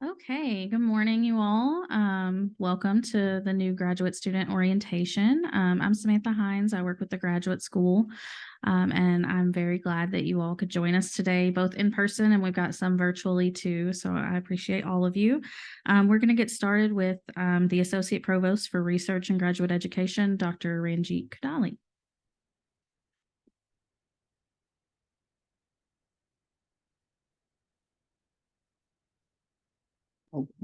Okay, good morning, you all. Welcome to the new graduate student orientation. I'm Samantha Hines. I work with the graduate school, and I'm very glad that you all could join us today, both in person and we've got some virtually too. So I appreciate all of you. We're going to get started with the Associate Provost for Research and Graduate Education, Dr. Ranjit Kadali.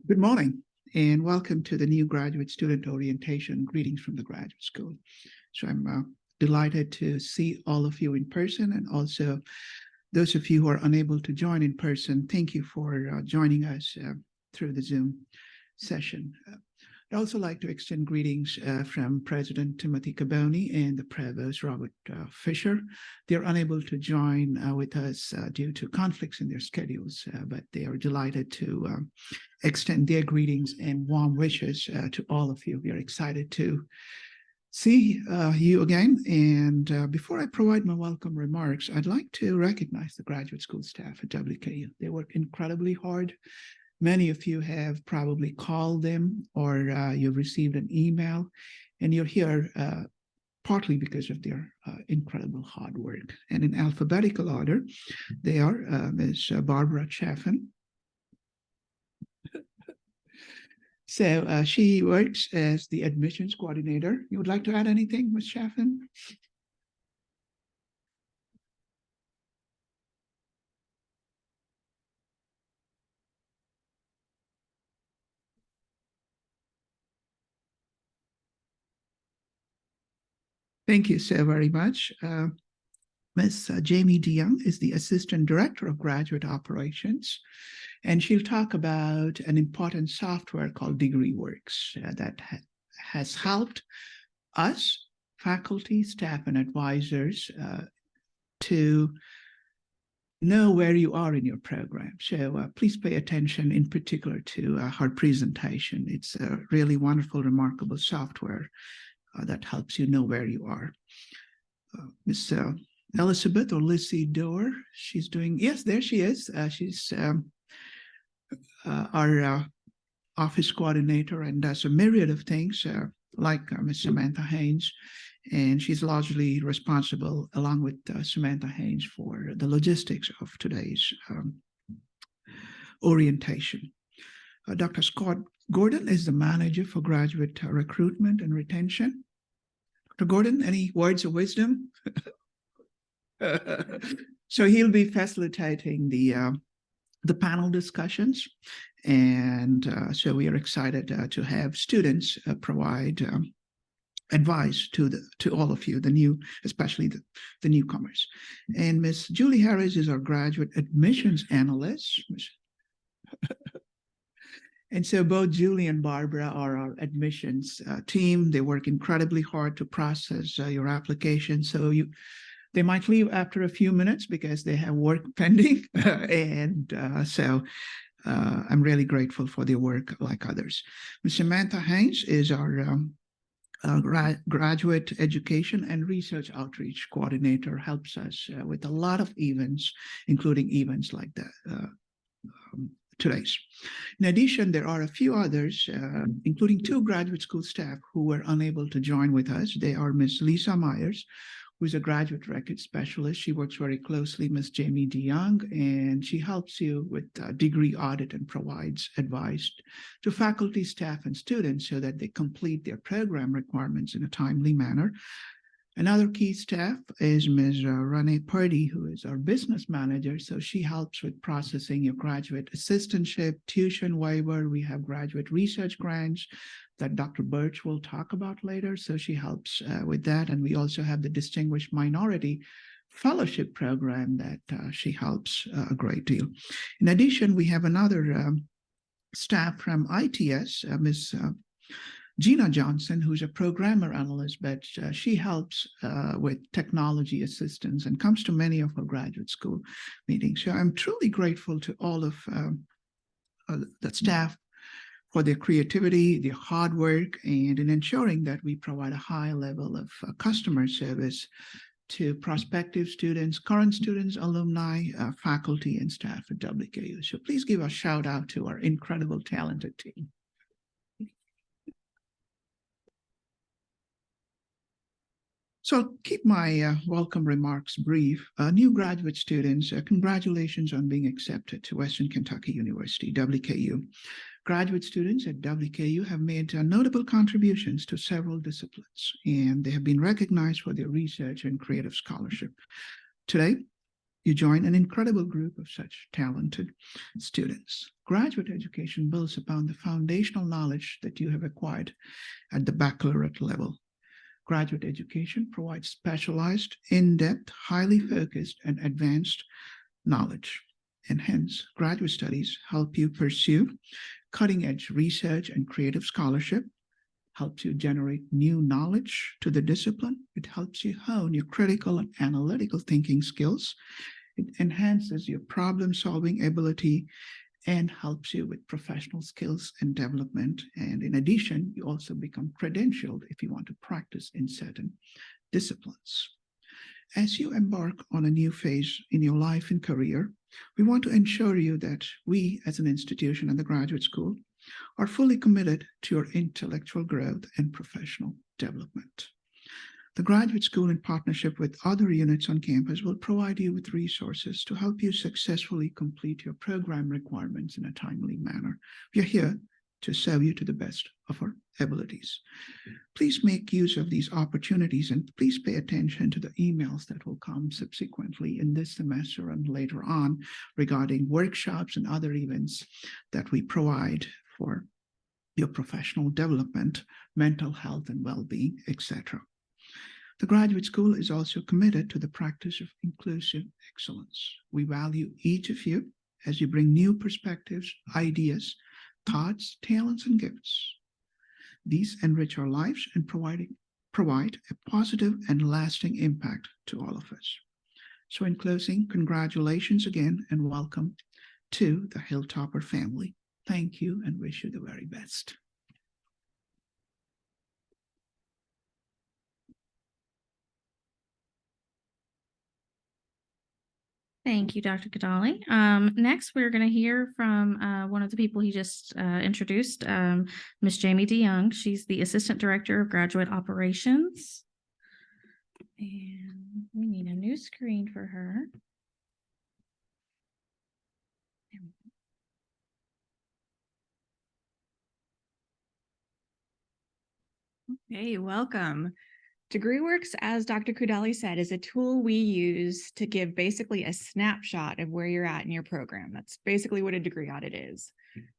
Good morning and welcome to the new graduate student orientation. Greetings from the graduate school. So I'm delighted to see all of you in person, and also those of you who are unable to join in person, thank you for joining us through the Zoom session. I'd also like to extend greetings from President Timothy Caboni and the Provost Robert Fisher. They're unable to join with us due to conflicts in their schedules, but they are delighted to extend their greetings and warm wishes to all of you. We are excited to see you again. And before I provide my welcome remarks, I'd like to recognize the graduate school staff at WKU. They work incredibly hard. Many of you have probably called them, or you've received an email, and you're here partly because of their incredible hard work. And in alphabetical order, they are Ms. Barbara Chaffin. So she works as the admissions coordinator. You would like to add anything, Ms. Chaffin? Thank you so very much. Ms. Jamie DeYoung is the Assistant Director of Graduate Operations, and she'll talk about an important software called DegreeWorks that has helped us, faculty, staff, and advisors to know where you are in your program. So please pay attention in particular to her presentation. It's a really wonderful, remarkable software that helps you know where you are. Ms. Elizabeth or Lizzie Doerr, she's doing, yes, there she is. She's our office coordinator and does a myriad of things like Ms. Samantha Haynes. And she's largely responsible, along with Samantha Haynes, for the logistics of today's orientation. Dr. Scott Gordon is the manager for graduate recruitment and retention. Dr. Gordon, any words of wisdom? So he'll be facilitating the panel discussions. And so we are excited to have students provide advice to all of you, especially the newcomers. And Ms. Julie Harris is our graduate admissions analyst. And so both Julie and Barbara are our admissions team. They work incredibly hard to process your application. So they might leave after a few minutes because they have work pending. And so I'm really grateful for their work, like others. Ms. Samantha Haynes is our graduate education and research outreach coordinator, helps us with a lot of events, including events like that. Today's. In addition, there are a few others, including two graduate school staff who were unable to join with us. They are Ms. Lisa Myers, who is a graduate record specialist. She works very closely with Ms. Jamie DeYoung, and she helps you with degree audit and provides advice to faculty, staff, and students so that they complete their program requirements in a timely manner. Another key staff is Ms. Renee Purdy, who is our business manager. So she helps with processing your graduate assistantship, tuition waiver. We have graduate research grants that Dr. Birch will talk about later. So she helps with that. And we also have the Distinguished Minority Fellowship Program that she helps a great deal. In addition, we have another staff from ITS, Ms. Gina Johnson, who's a programmer analyst, but she helps with technology assistance and comes to many of our graduate school meetings. So I'm truly grateful to all of the staff for their creativity, their hard work, and in ensuring that we provide a high level of customer service to prospective students, current students, alumni, faculty, and staff at WKU. So please give a shout out to our incredible, talented team. So I'll keep my welcome remarks brief. New graduate students, congratulations on being accepted to Western Kentucky University, WKU. Graduate students at WKU have made notable contributions to several disciplines, and they have been recognized for their research and creative scholarship. Today, you join an incredible group of such talented students. Graduate education builds upon the foundational knowledge that you have acquired at the baccalaureate level. Graduate education provides specialized, in-depth, highly focused, and advanced knowledge. And hence, graduate studies help you pursue cutting-edge research and creative scholarship, helps you generate new knowledge to the discipline. It helps you hone your critical and analytical thinking skills. It enhances your problem-solving ability and helps you with professional skills and development. And in addition, you also become credentialed if you want to practice in certain disciplines. As you embark on a new phase in your life and career, we want to ensure you that we, as an institution and the graduate school, are fully committed to your intellectual growth and professional development. The graduate school, in partnership with other units on campus, will provide you with resources to help you successfully complete your program requirements in a timely manner. We are here to serve you to the best of our abilities. Please make use of these opportunities and please pay attention to the emails that will come subsequently in this semester and later on regarding workshops and other events that we provide for your professional development, mental health and well-being, etc. The graduate school is also committed to the practice of inclusive excellence. We value each of you as you bring new perspectives, ideas, thoughts, talents, and gifts. These enrich our lives and provide a positive and lasting impact to all of us. So in closing, congratulations again and welcome to the Hilltopper family. Thank you and wish you the very best. Thank you, Dr. Kadali. Next, we're going to hear from one of the people he just introduced, Ms. Jamie DeYoung. She's the Assistant Director of Graduate Operations. And we need a new screen for her. Hey, welcome. DegreeWorks, as Dr. Kudali said, is a tool we use to give basically a snapshot of where you're at in your program. That's basically what a degree audit is.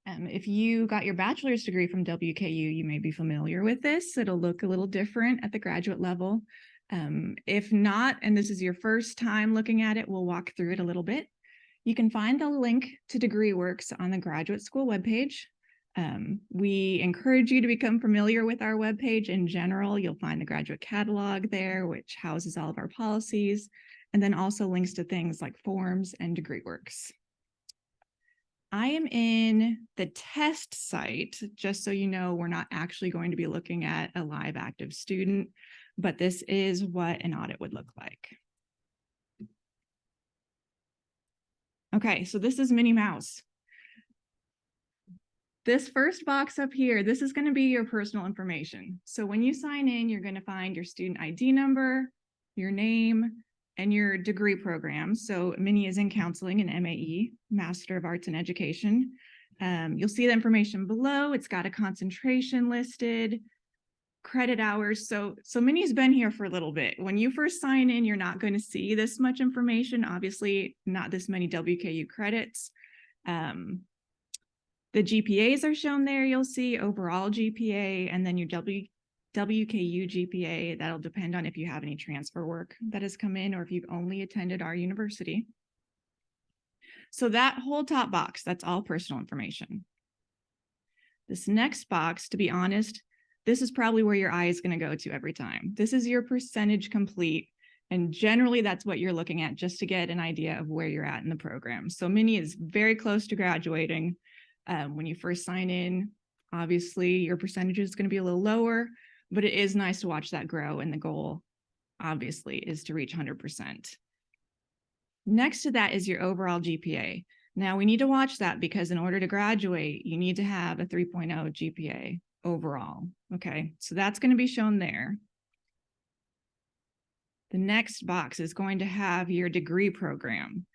If you got your bachelor's degree from WKU, you may be familiar with this. It'll look a little different at the graduate level. If not, and this is your first time looking at it, we'll walk through it a little bit. You can find the link to DegreeWorks on the graduate school webpage. We encourage you to become familiar with our webpage in general. You'll find the graduate catalog there, which houses all of our policies, and then also links to things like forms and DegreeWorks. I am in the test site, just so you know, we're not actually going to be looking at a live active student, but this is what an audit would look like. Okay, so this is Minnie Mouse. This first box up here, this is going to be your personal information. So when you sign in, you're going to find your student ID number, your name, and your degree program. So Minnie is in counseling and MAE, Master of Arts in Education. You'll see the information below. It's got a concentration listed, credit hours. So Minnie's been here for a little bit. When you first sign in, you're not going to see this much information. Obviously, not this many WKU credits. The GPAs are shown there. You'll see overall GPA and then your WKU GPA. That'll depend on if you have any transfer work that has come in or if you've only attended our university. So that whole top box, that's all personal information. This next box, to be honest, this is probably where your eye is going to go to every time. This is your percentage complete. And generally, that's what you're looking at just to get an idea of where you're at in the program. So Minnie is very close to graduating. When you first sign in, obviously your percentage is going to be a little lower, but it is nice to watch that grow, and the goal obviously, is to reach 100%. Next to that is your overall GPA. Now we need to watch that because in order to graduate, you need to have a 3.0 GPA overall. Okay, so that's going to be shown there. The next box is going to have your degree program.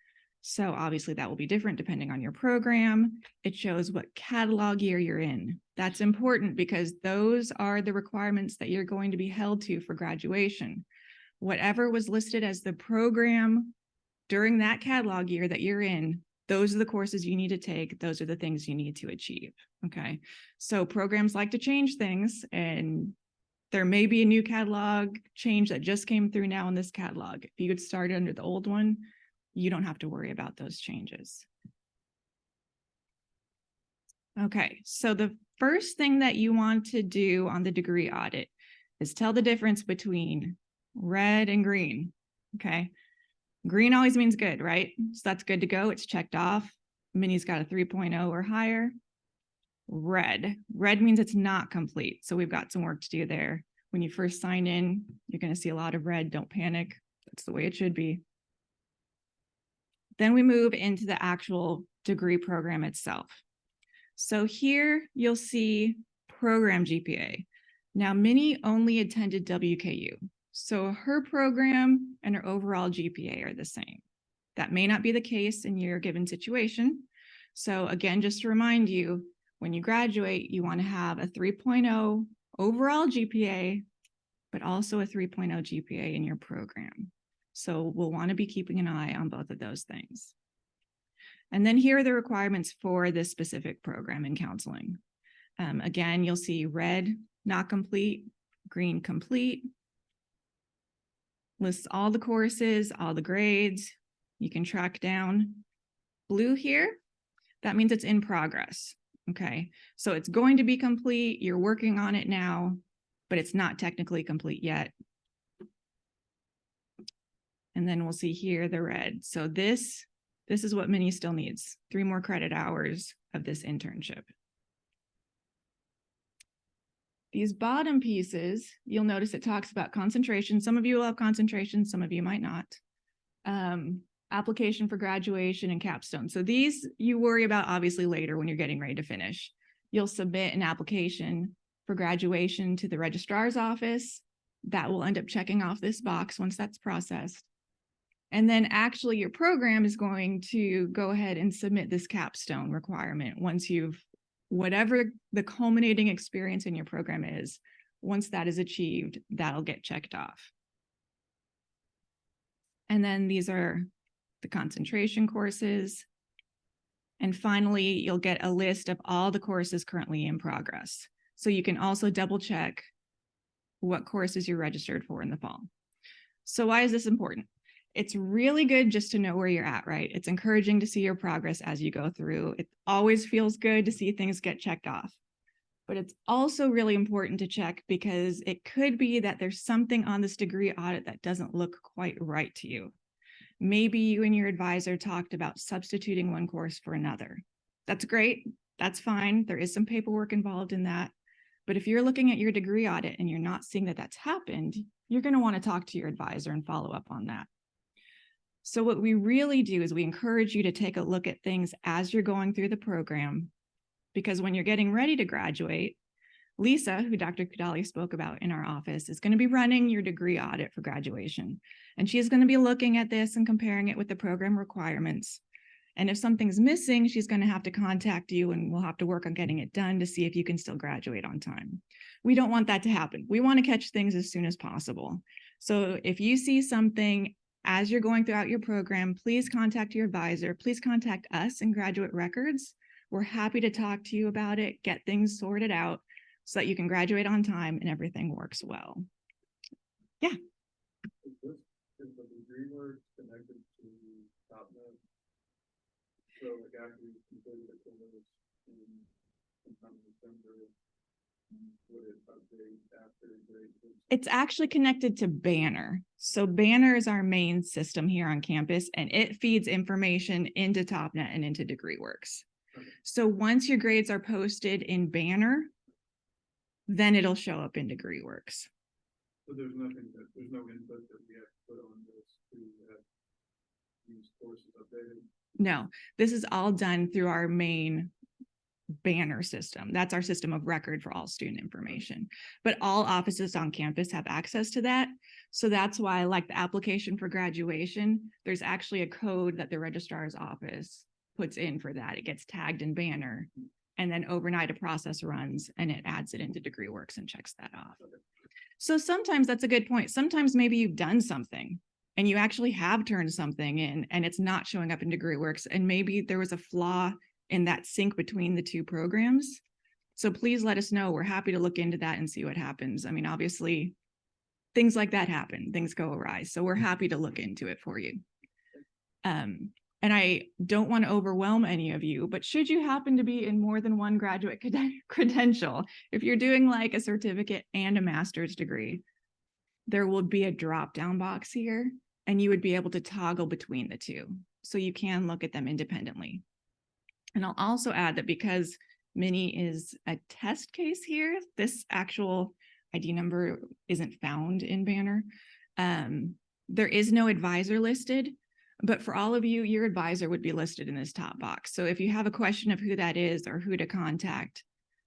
So obviously that will be different depending on your program. It shows what catalog year you're in. That's important because those are the requirements that you're going to be held to for graduation. Whatever was listed as the program during that catalog year that you're in, those are the courses you need to take. Those are the things you need to achieve. Okay. So programs like to change things, and there may be a new catalog change that just came through now in this catalog. If you had started under the old one, you don't have to worry about those changes. Okay, so the first thing that you want to do on the degree audit is tell the difference between red and green. Okay, green always means good, right? So that's good to go. It's checked off. Minnie's got a 3.0 or higher. Red means it's not complete. So we've got some work to do there. When you first sign in, you're going to see a lot of red. Don't panic. That's the way it should be. Then we move into the actual degree program itself. So here you'll see program GPA. Now, Minnie only attended WKU. So her program and her overall GPA are the same. That may not be the case in your given situation. So again, just to remind you, when you graduate, you want to have a 3.0 overall GPA, but also a 3.0 GPA in your program. So we'll want to be keeping an eye on both of those things. And then here are the requirements for this specific program in counseling. Again, you'll see red, not complete, green, complete. Lists all the courses, all the grades. You can track down. Blue here, that means it's in progress. Okay, so it's going to be complete. You're working on it now, but it's not technically complete yet. And then we'll see here the red. So this is what Minnie still needs, 3 more credit hours of this internship. These bottom pieces, you'll notice it talks about concentration. Some of you will have concentration, some of you might not. Application for graduation and capstone. So these you worry about obviously later when you're getting ready to finish. You'll submit an application for graduation to the registrar's office. That will end up checking off this box once that's processed. And then actually your program is going to go ahead and submit this capstone requirement once you've, whatever the culminating experience in your program is, once that is achieved, that'll get checked off. And then these are the concentration courses. And finally, you'll get a list of all the courses currently in progress. So you can also double check what courses you're registered for in the fall. So why is this important? It's really good just to know where you're at, right? It's encouraging to see your progress as you go through. It always feels good to see things get checked off. But it's also really important to check because it could be that there's something on this degree audit that doesn't look quite right to you. Maybe you and your advisor talked about substituting one course for another. That's great. That's fine. There is some paperwork involved in that. But if you're looking at your degree audit and you're not seeing that that's happened, you're going to want to talk to your advisor and follow up on that. So what we really do is we encourage you to take a look at things as you're going through the program, because when you're getting ready to graduate, Lisa, who Dr. Kudali spoke about in our office, is going to be running your degree audit for graduation. And she's going to be looking at this and comparing it with the program requirements. And if something's missing, she's going to have to contact you and we'll have to work on getting it done to see if you can still graduate on time. We don't want that to happen. We want to catch things as soon as possible. So if you see something as you're going throughout your program, please contact your advisor. Please contact us in Graduate Records. We're happy to talk to you about it, get things sorted out so that you can graduate on time and everything works well. Yeah. Is the degree work connected to TopNet? So like after you completed the course in sometime in December, would it update after grade 6? It's actually connected to Banner. So Banner is our main system here on campus, and it feeds information into TopNet and into DegreeWorks. Okay. So once your grades are posted in Banner, then it'll show up in DegreeWorks. So there's no input that we have to put on this to have these courses updated. No, this is all done through our main banner system. That's our system of record for all student information. But all offices on campus have access to that. So that's why, like the application for graduation, there's actually a code that the registrar's office puts in for that. It gets tagged in banner. And then overnight a process runs and it adds it into DegreeWorks and checks that off. So sometimes that's a good point. Sometimes maybe you've done something and you actually have turned something in and it's not showing up in DegreeWorks. And maybe there was a flaw in that sync between the two programs. So please let us know. We're happy to look into that and see what happens. I mean, obviously, things like that happen. Things go awry. So we're happy to look into it for you. And I don't want to overwhelm any of you, but should you happen to be in more than one graduate credential, if you're doing like a certificate and a master's degree, there will be a drop-down box here and you would be able to toggle between the two. So you can look at them independently. And I'll also add that because Mini is a test case here, this actual ID number isn't found in Banner. There is no advisor listed, but for all of you, your advisor would be listed in this top box. So if you have a question of who that is or who to contact,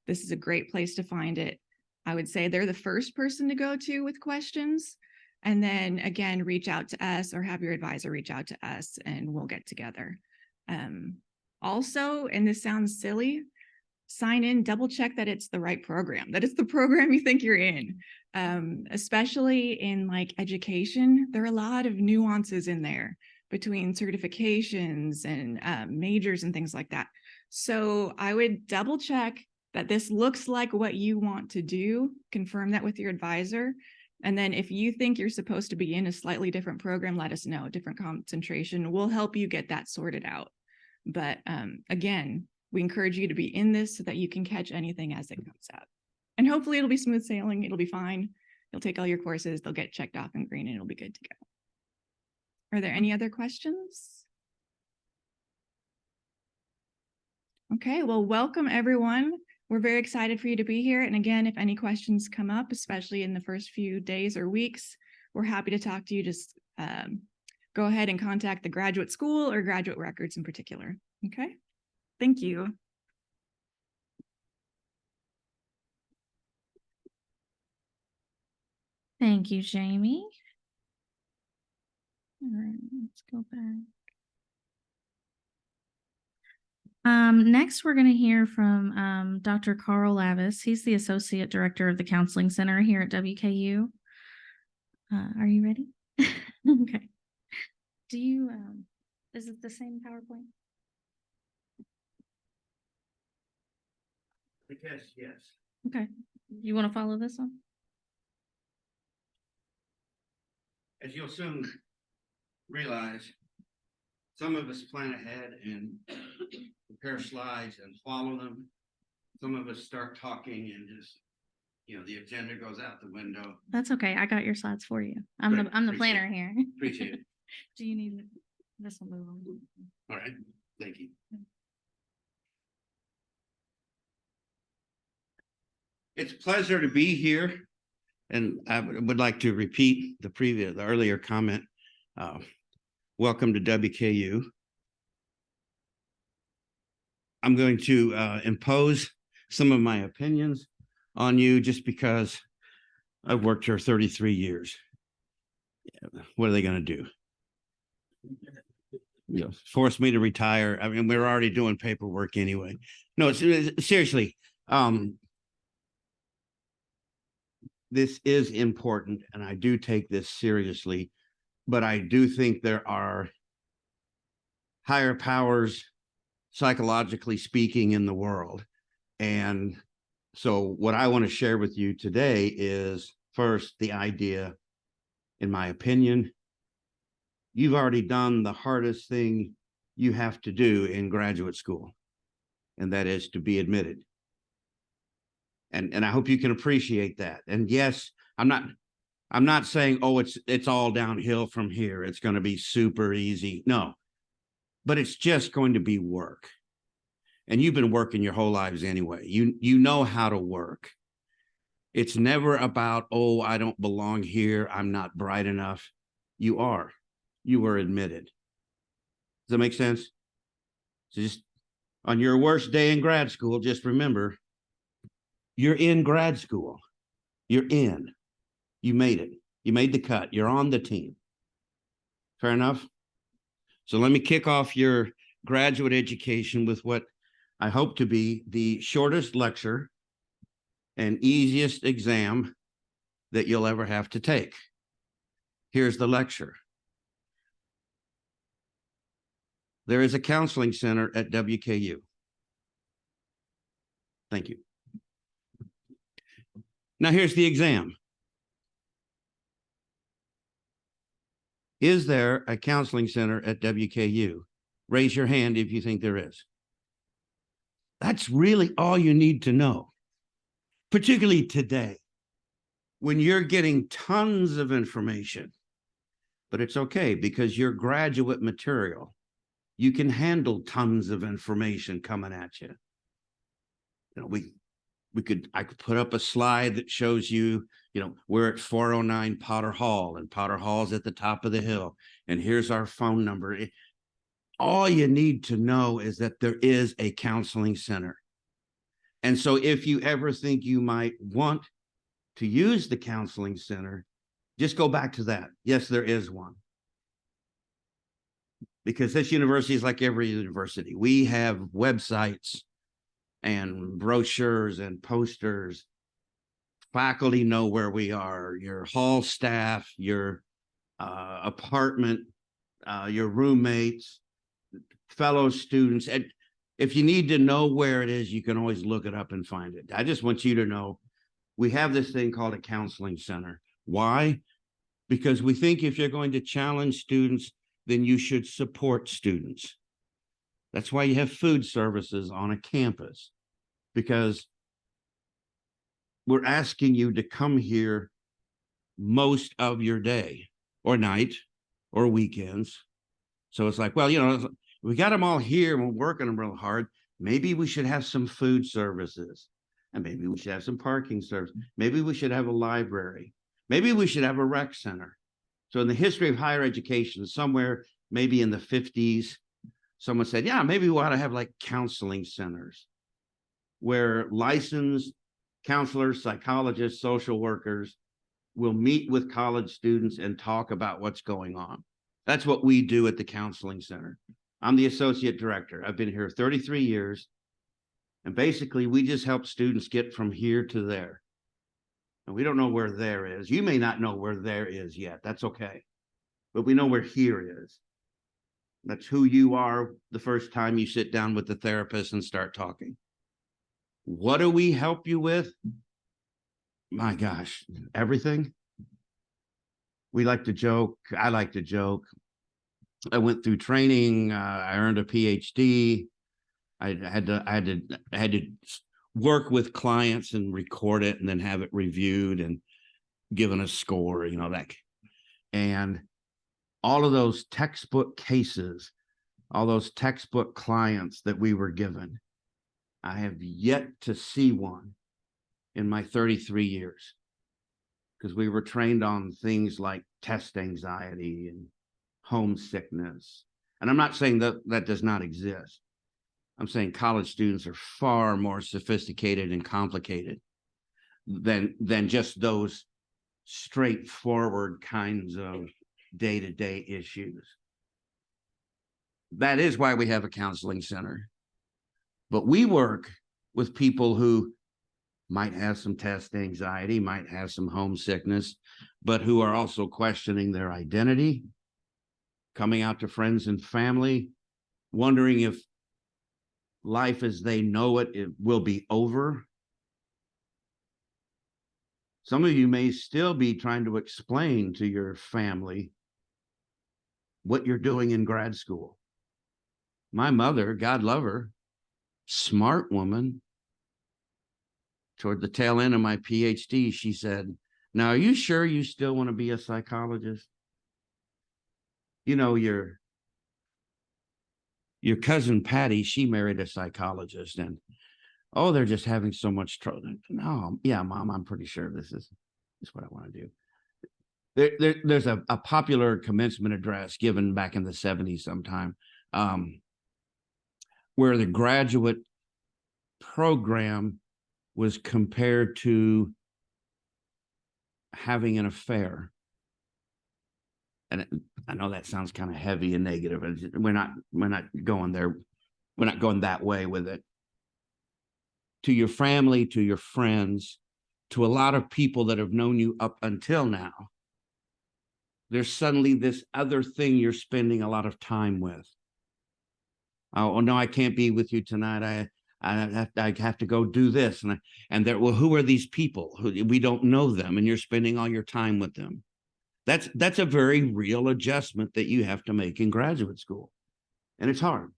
this is a great place to find it. I would say they're the first person to go to with questions. And then again, reach out to us or have your advisor reach out to us and we'll get together. Also, and this sounds silly, sign in, double check that it's the right program, that it's the program you think you're in. Especially in like education, there are a lot of nuances in there between certifications and majors and things like that. So I would double check that this looks like what you want to do, confirm that with your advisor. And then if you think you're supposed to be in a slightly different program, let us know, different concentration. We'll help you get that sorted out. But again, we encourage you to be in this so that you can catch anything as it comes up. And hopefully it'll be smooth sailing. It'll be fine. You'll take all your courses. They'll get checked off in green and it'll be good to go. Are there any other questions? Okay, well, welcome everyone. We're very excited for you to be here. And again, if any questions come up, especially in the first few days or weeks, we're happy to talk to you. Just go ahead and contact the graduate school or graduate records in particular. Okay, thank you. Thank you, Jamie. All right, let's go back. Next, we're going to hear from Dr. Carl Lavis. He's the Associate Director of the Counseling Center here at WKU. Are you ready? Okay. Do you, is it the same PowerPoint? I guess, yes. Okay. You want to follow this one? As you'll soon realize, some of us plan ahead and prepare slides and follow them. Some of us start talking and just, the agenda goes out the window. That's okay. I got your slides for you. I'm Great. the Appreciate planner it. here. Appreciate it. Do you need this will move on? All right, thank you. It's a pleasure to be here. And I would like to repeat the earlier comment. Welcome to WKU. I'm going to impose some of my opinions on you just because I've worked here 33 years. What are they going to do? Force me to retire. I mean, we're already doing paperwork anyway. No, seriously. This is important and I do take this seriously, but I do think there are higher powers, psychologically speaking, in the world. And so what I want to share with you today is first the idea, in my opinion, you've already done the hardest thing you have to do in graduate school, and that is to be admitted. And I hope you can appreciate that. And yes, I'm not saying, oh, it's all downhill from here. It's going to be super easy. No, but it's just going to be work. And you've been working your whole lives anyway. You know how to work. It's never about, oh, I don't belong here. I'm not bright enough. You are. You were admitted. Does that make sense? So just on your worst day in grad school, just remember, you're in grad school. You're in. You made it. You made the cut. You're on the team. Fair enough? So let me kick off your graduate education with what I hope to be the shortest lecture and easiest exam that you'll ever have to take. Here's the lecture. There is a counseling center at WKU. Thank you. Now here's the exam. Is there a counseling center at WKU? Raise your hand if you think there is. That's really all you need to know, particularly today, when you're getting tons of information. But it's okay because your graduate material, you can handle tons of information coming at you. You know, I could put up a slide that shows you, we're at 409 Potter Hall, and Potter Hall's at the top of the hill. And here's our phone number. All you need to know is that there is a counseling center. And so if you ever think you might want to use the counseling center, just go back to that. Yes, there is one. Because this university is like every university. We have websites and brochures and posters. Faculty know where we are, your hall staff, your apartment, your roommates, fellow students. And if you need to know where it is, you can always look it up and find it. I just want you to know we have this thing called a counseling center. Why? Because we think if you're going to challenge students, then you should support students. That's why you have food services on a campus, because we're asking you to come here most of your day or night or weekends. So it's like, well, we got them all here and we're working them real hard. Maybe we should have some food services, and maybe we should have some parking service. Maybe we should have a library. Maybe we should have a rec center. So in the history of higher education, somewhere maybe in the 50s, someone said, yeah, maybe we ought to have like counseling centers where licensed counselors, psychologists, social workers will meet with college students and talk about what's going on. That's what we do at the counseling center. I'm the associate director. I've been here 33 years. And basically, we just help students get from here to there. And we don't know where there is. You may not know where there is yet. That's okay. But we know where here is. That's who you are the first time you sit down with the therapist and start talking. What do we help you with? My gosh, everything. We like to joke. I like to joke. I went through training. I earned a PhD. I had to work with clients and record it and then have it reviewed and given a score, that. And all of those textbook cases, all those textbook clients that we were given, I have yet to see one in my 33 years, because we were trained on things like test anxiety and homesickness. And I'm not saying that does not exist. I'm saying college students are far more sophisticated and complicated than just those straightforward kinds of day-to-day issues. That is why we have a counseling center. But we work with people who might have some test anxiety, might have some homesickness, but who are also questioning their identity, coming out to friends and family, wondering if life as they know it will be over. Some of you may still be trying to explain to your family what you're doing in grad school. My mother, God love her, smart woman, toward the tail end of my PhD, she said, now, are you sure you still want to be a psychologist? Your cousin Patty, she married a psychologist, and oh, they're just having so much trouble. No, yeah, Mom, I'm pretty sure this is what I want to do. There's a popular commencement address given back in the 70s sometime, where the graduate program was compared to having an affair. And I know that sounds kind of heavy and negative. We're not going there. We're not going that way with it. To your family, to your friends, to a lot of people that have known you up until now, there's suddenly this other thing you're spending a lot of time with. Oh no, I can't be with you tonight. I have to go do this. And there, well, who are these people? We don't know them, and you're spending all your time with them. That's a very real adjustment that you have to make in graduate school. And it's hard.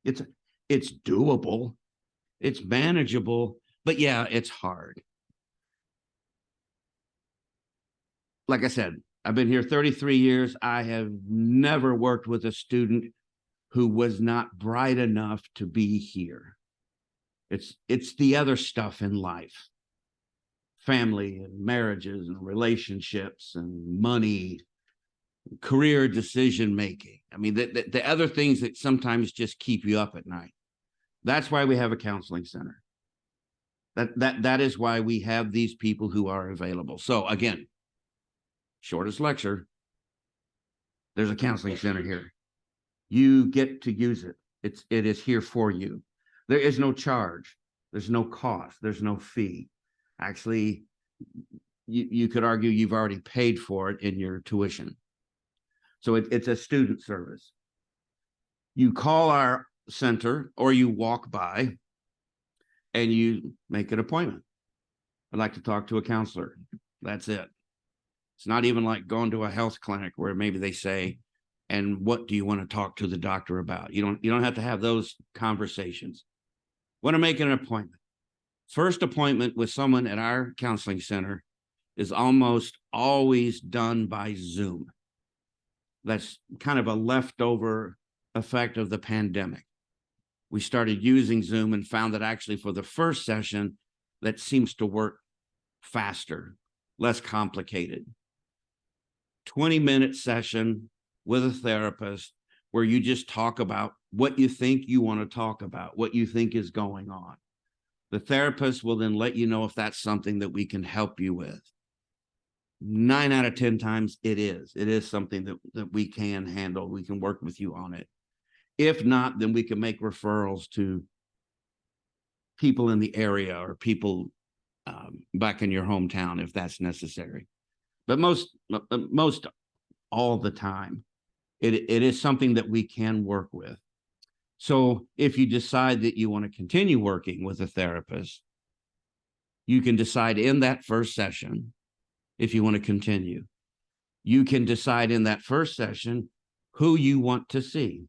It's doable. It's manageable, but yeah, it's hard. Like I said, I've been here 33 years. I have never worked with a student who was not bright enough to be here. It's the other stuff in life. Family and marriages and relationships and money, career decision making. I mean, the other things that sometimes just keep you up at night. That's why we have a counseling center. That is why we have these people who are available. So again, shortest lecture, there's a counseling center here. You get to use it. It is here for you. There is no charge. There's no cost. There's no fee. Actually, you could argue you've already paid for it in your tuition. So it's a student service. You call our center or you walk by and you make an appointment. I'd like to talk to a counselor. That's it. It's not even like going to a health clinic where maybe they say, and what do you want to talk to the doctor about? You don't have to have those conversations. Want to make an appointment. First appointment with someone at our counseling center is almost always done by Zoom. That's kind of a leftover effect of the pandemic. We started using Zoom and found that actually for the first session, that seems to work faster, less complicated. 20-minute session with a therapist where you just talk about what you think you want to talk about, what you think is going on. The therapist will then let you know if that's something that we can help you with. 9 out of 10 times it is. It is something that we can handle. We can work with you on it. If not, then we can make referrals to people in the area or people back in your hometown if that's necessary. But most all the time, it is something that we can work with. So if you decide that you want to continue working with a therapist, you can decide in that first session if you want to continue. You can decide in that first session who you want to see.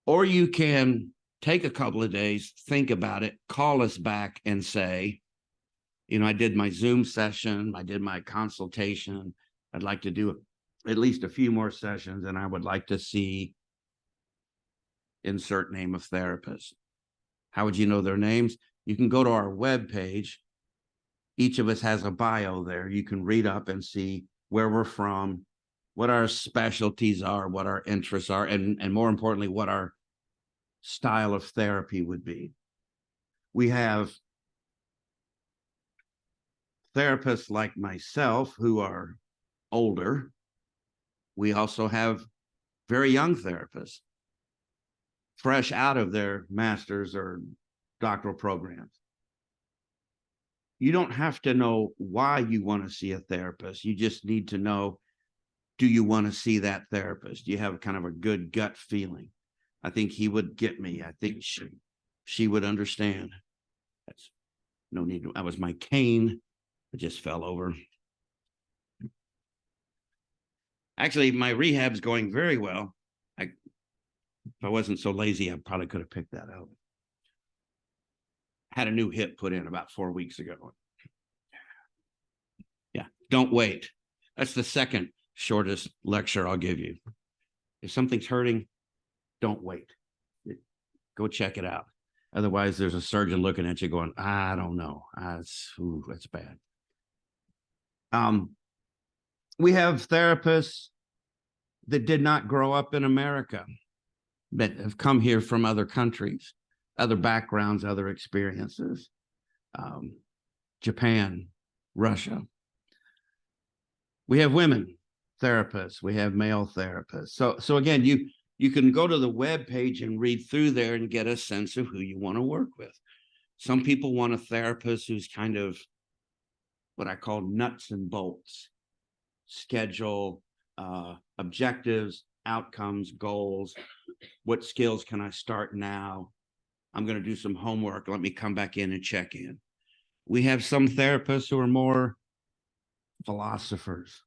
Or you can take a couple of days, think about it, call us back and say, I did my Zoom session, I did my consultation. I'd like to do at least a few more sessions, and I would like to see insert name of therapist. How would you know their names? You can go to our webpage. Each of us has a bio there. You can read up and see where we're from, what our specialties are, what our interests are, and more importantly, what our style of therapy would be. We have therapists like myself who are older. We also have very young therapists, fresh out of their master's or doctoral programs. You don't have to know why you want to see a therapist. You just need to know, do you want to see that therapist? Do you have kind of a good gut feeling? I think he would get me. I think she would understand. That's no need. That was my cane. It just fell over. Actually, my rehab's going very well. If I wasn't so lazy, I probably could have picked that out. Had a new hip put in about 4 weeks ago. Yeah, don't wait. That's the second shortest lecture I'll give you. If something's hurting, don't wait. Go check it out. Otherwise, there's a surgeon looking at you going, I don't know. That's bad. We have therapists that did not grow up in America, that have come here from other countries, other backgrounds, other experiences. Japan, Russia. We have women therapists. We have male therapists. So again, you can go to the web page and read through there and get a sense of who you want to work with. Some people want a therapist who's kind of what I call nuts and bolts, schedule, objectives, outcomes, goals. What skills can I start now? I'm going to do some homework. Let me come back in and check in. We have some therapists who are more philosophers.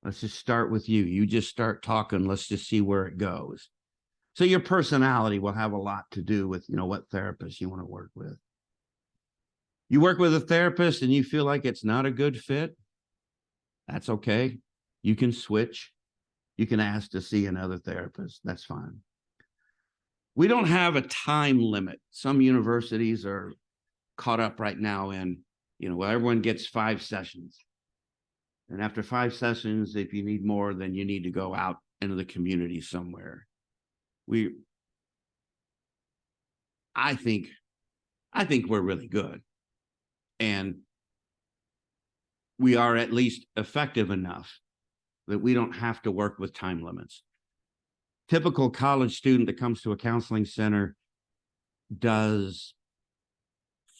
Let's just start with you. You just start talking. Let's just see where it goes. So your personality will have a lot to do with, what therapist you want to work with. You work with a therapist and you feel like it's not a good fit. That's okay. You can switch. You can ask to see another therapist. That's fine. We don't have a time limit. Some universities are caught up right now in, everyone gets 5 sessions. And after 5 sessions, if you need more, then you need to go out into the community somewhere. I think we're really good. And we are at least effective enough that we don't have to work with time limits. Typical college student that comes to a counseling center does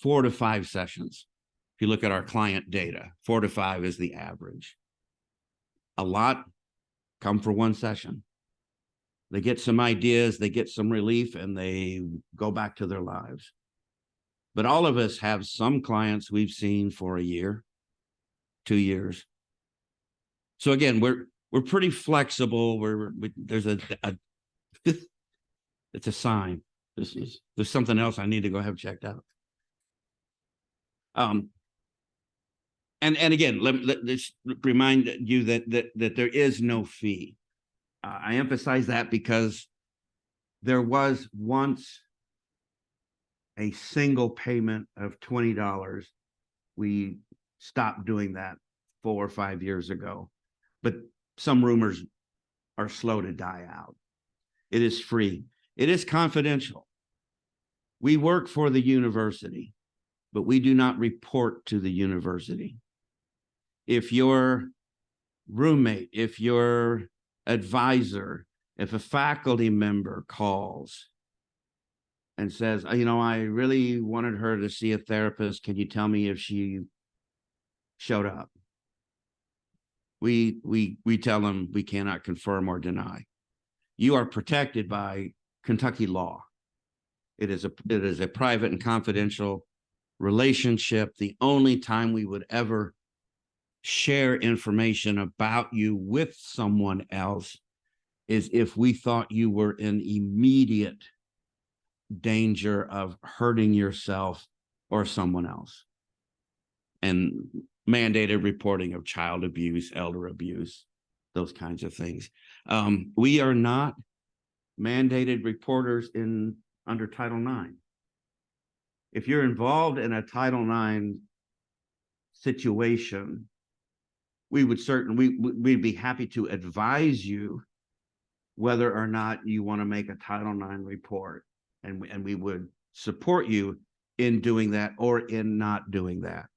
4 to 5 sessions. If you look at our client data, 4 to 5 is the average. A lot come for 1 session. They get some ideas, they get some relief, and they go back to their lives. But all of us have some clients we've seen for a year, 2 years. So again, we're pretty flexible. There's it's a sign. There's something else I need to go have checked out. And again, let's remind you that there is no fee. I emphasize that because there was once a single payment of $20. We stopped doing that 4 or 5 years ago, but some rumors are slow to die out. It is free. It is confidential. We work for the university, but we do not report to the university. If your roommate, if your advisor, if a faculty member calls and says, I really wanted her to see a therapist, can you tell me if she showed up? We tell them we cannot confirm or deny. You are protected by Kentucky law. It is a private and confidential relationship. The only time we would ever share information about you with someone else is if we thought you were in immediate danger of hurting yourself or someone else. And mandated reporting of child abuse, elder abuse, those kinds of things. We are not mandated reporters under Title IX. If you're involved in a Title IX situation, we'd be happy to advise you whether or not you want to make a Title IX report, and we would support you in doing that or in not doing that.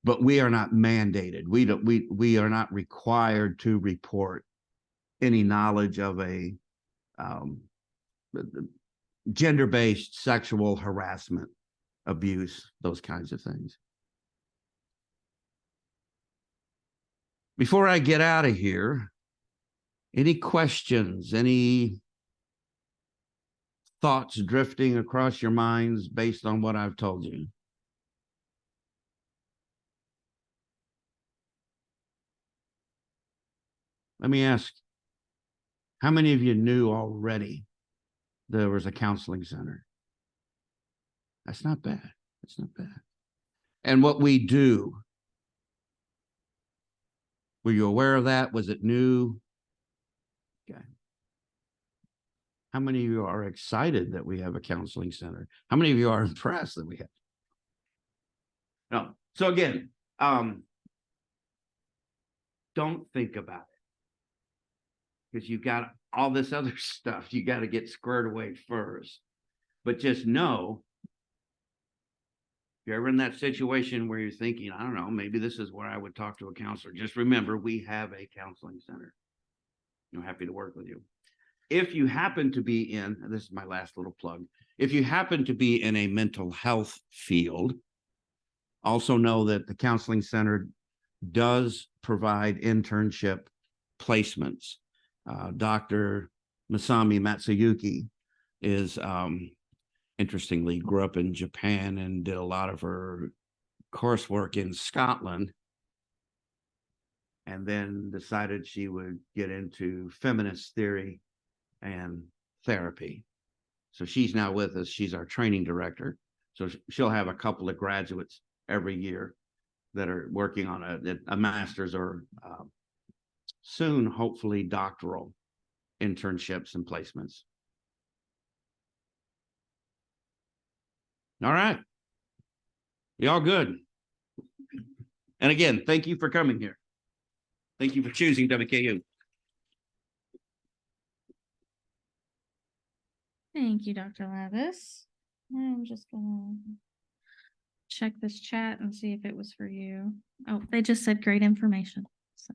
But we are not mandated. We are not required to report any knowledge of a gender-based sexual harassment, abuse, those kinds of things. Before I get out of here, any questions, any thoughts drifting across your minds based on what I've told you? Let me ask, how many of you knew already there was a counseling center? That's not bad. That's not bad. And what we do, were you aware of that? Was it new? Okay. How many of you are excited that we have a counseling center? How many of you are impressed that we have? No. So again, don't think about it, because you got all this other stuff you got to get squared away first. But just know, if you're ever in that situation where you're thinking, I don't know, maybe this is where I would talk to a counselor, just remember we have a counseling center. I'm happy to work with you. If you happen to be in, this is my last little plug, if you happen to be in a mental health field, also know that the counseling center does provide internship placements. Dr. Masami Matsuyuki is, interestingly, grew up in Japan and did a lot of her coursework in Scotland, and then decided she would get into feminist theory and therapy. So she's now with us. She's our training director. So she'll have a couple of graduates every year that are working on a master's or soon, hopefully, doctoral internships and placements. All right. Y'all good? And again, thank you for coming here. Thank you for choosing WKU. Thank you, Dr. Lavis. I'm just gonna check this chat and see if it was for you. Oh, they just said great information. So.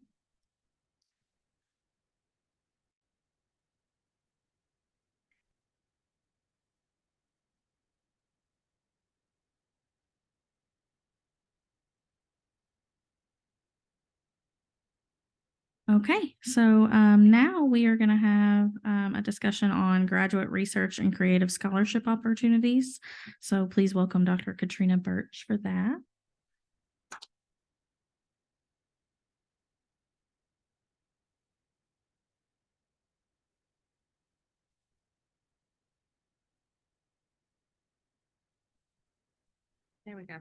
Okay, so now we are going to have a discussion on graduate research and creative scholarship opportunities. So please welcome Dr. Katrina Birch for that. There we go.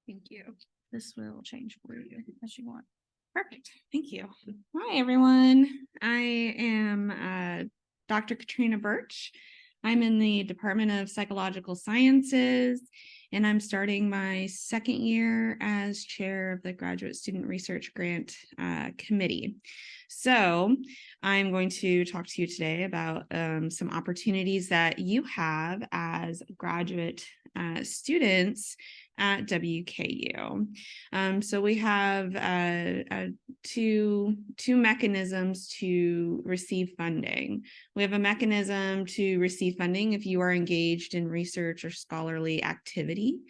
Thank you. This will change for you as you want. Perfect. Thank you. Hi, everyone. I am Dr. Katrina Birch. I'm in the Department of Psychological Sciences, and I'm starting my second year as chair of the Graduate Student Research Grant Committee. So I'm going to talk to you today about some opportunities that you have as graduate students at WKU. So we have two mechanisms to receive funding. We have a mechanism to receive funding if you are engaged in research or scholarly activity.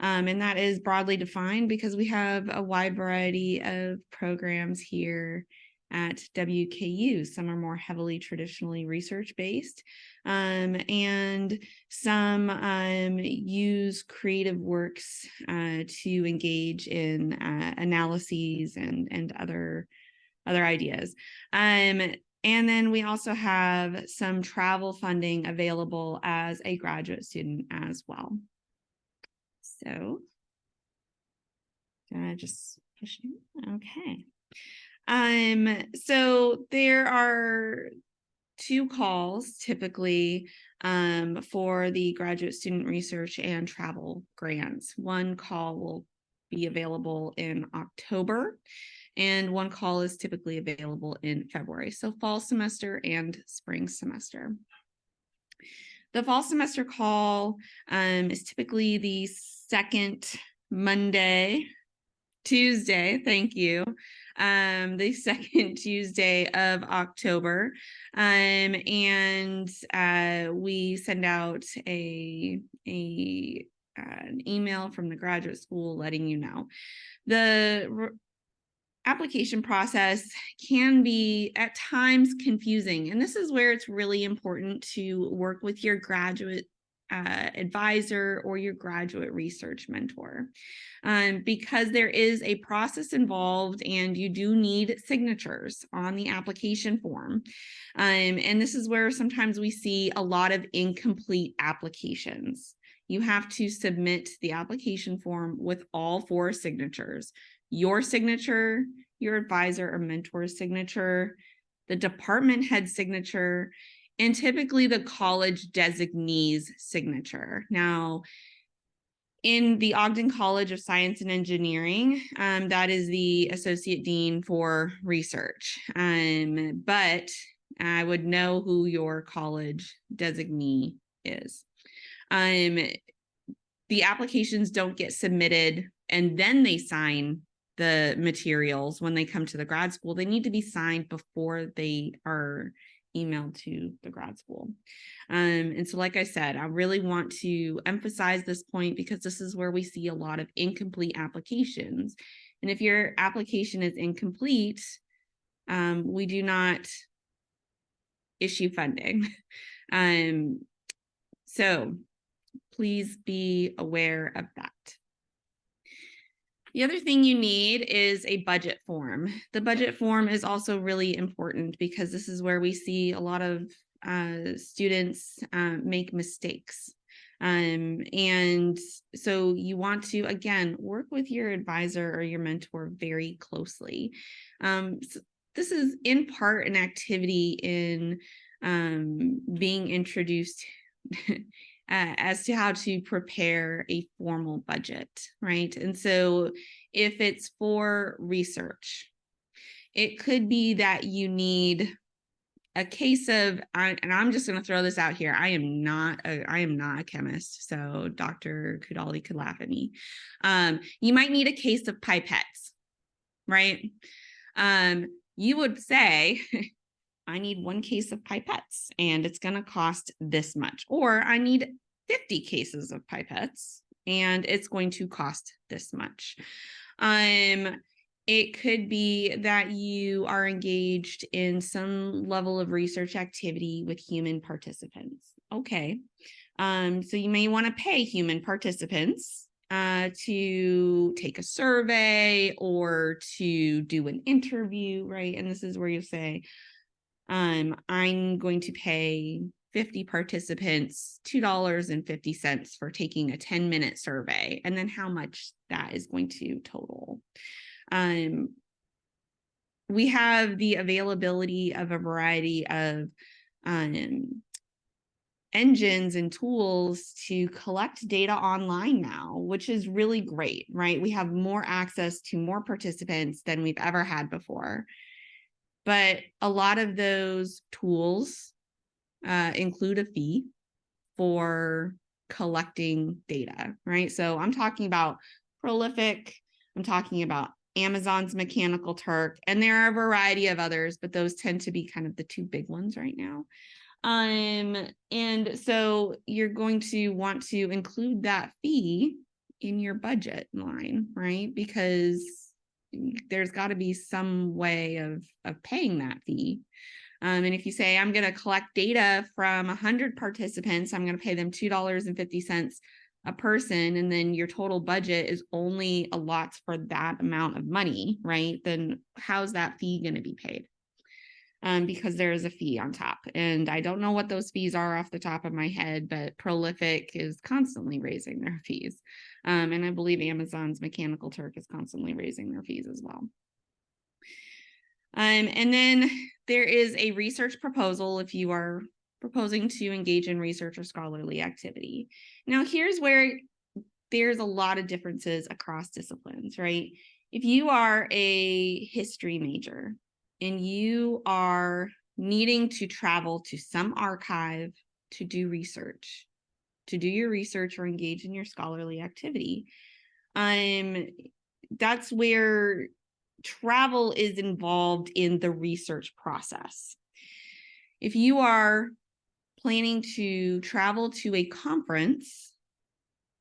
And that is broadly defined because we have a wide variety of programs here at WKU. Some are more heavily traditionally research-based, and some use creative works to engage in analyses and other ideas. And then we also have some travel funding available as a graduate student as well. So, just push it. Okay. So there are two calls typically for the graduate student research and travel grants. One call will be available in October, and one call is typically available in February. So fall semester and spring semester. The fall semester call is typically the second Tuesday, thank you. The second Tuesday of October. And we send out an email from the graduate school letting you know. The application process can be at times confusing, and this is where it's really important to work with your graduate advisor or your graduate research mentor, because there is a process involved and you do need signatures on the application form. And this is where sometimes we see a lot of incomplete applications. You have to submit the application form with all 4 signatures: your signature, your advisor or mentor's signature, the department head signature, and typically the college designee's signature. Now, in the Ogden College of Science and Engineering, that is the associate dean for research. But I would know who your college designee is. The applications don't get submitted and then they sign the materials when they come to the grad school. They need to be signed before they are emailed to the grad school. And so, like I said, I really want to emphasize this point because this is where we see a lot of incomplete applications. And if your application is incomplete, we do not issue funding. So please be aware of that. The other thing you need is a budget form. The budget form is also really important because this is where we see a lot of students make mistakes. And so you want to, again, work with your advisor or your mentor very closely. So this is in part an activity in being introduced as to how to prepare a formal budget, right? And so if it's for research, it could be that you need a case of, and I'm just going to throw this out here. I am not a chemist, so Dr. Kudali could laugh at me. You might need a case of pipettes, right? You would say, I need 1 case of pipettes and it's going to cost this much, or I need 50 cases of pipettes and it's going to cost this much. It could be that you are engaged in some level of research activity with human participants. Okay. So you may want to pay human participants to take a survey or to do an interview, right? And this is where you say, I'm going to pay 50 participants $2.50 for taking a 10-minute survey, and then how much that is going to total. We have the availability of a variety of engines and tools to collect data online now, which is really great, right? We have more access to more participants than we've ever had before. But a lot of those tools include a fee for collecting data, right? So I'm talking about Prolific, I'm talking about Amazon's Mechanical Turk, and there are a variety of others, but those tend to be kind of the 2 big ones right now. And so you're going to want to include that fee in your budget line, right? Because there's got to be some way of paying that fee. And if you say, I'm going to collect data from 100 participants, I'm going to pay them $2.50 a person, and then your total budget is only allots for that amount of money, right? Then how's that fee going to be paid? Because there is a fee on top. And I don't know what those fees are off the top of my head, but Prolific is constantly raising their fees. And I believe Amazon's Mechanical Turk is constantly raising their fees as well. And then there is a research proposal if you are proposing to engage in research or scholarly activity. Now, here's where there's a lot of differences across disciplines, right? If you are a history major and you are needing to travel to some archive to do research, to do your research or engage in your scholarly activity, that's where travel is involved in the research process. If you are planning to travel to a conference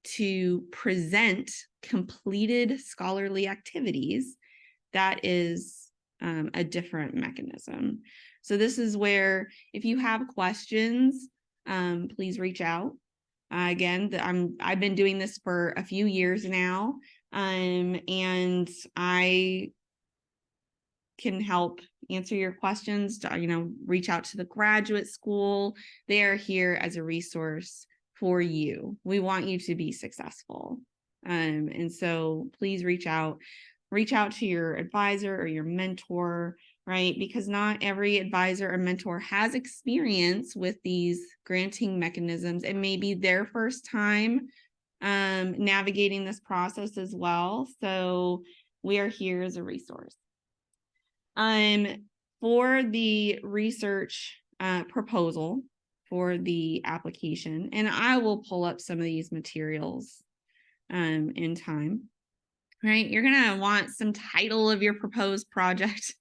to present completed scholarly activities, that is a different mechanism. So this is where if you have questions, please reach out. Again, I've been doing this for a few years now, and I can help answer your questions. Reach out to the graduate school. They are here as a resource for you. We want you to be successful. And so please reach out to your advisor or your mentor right? Because not every advisor or mentor has experience with these granting mechanisms. It may be their first time navigating this process as well. So we are here as a resource. For the research proposal for the application, and I will pull up some of these materials in time, right? You're gonna want some title of your proposed project.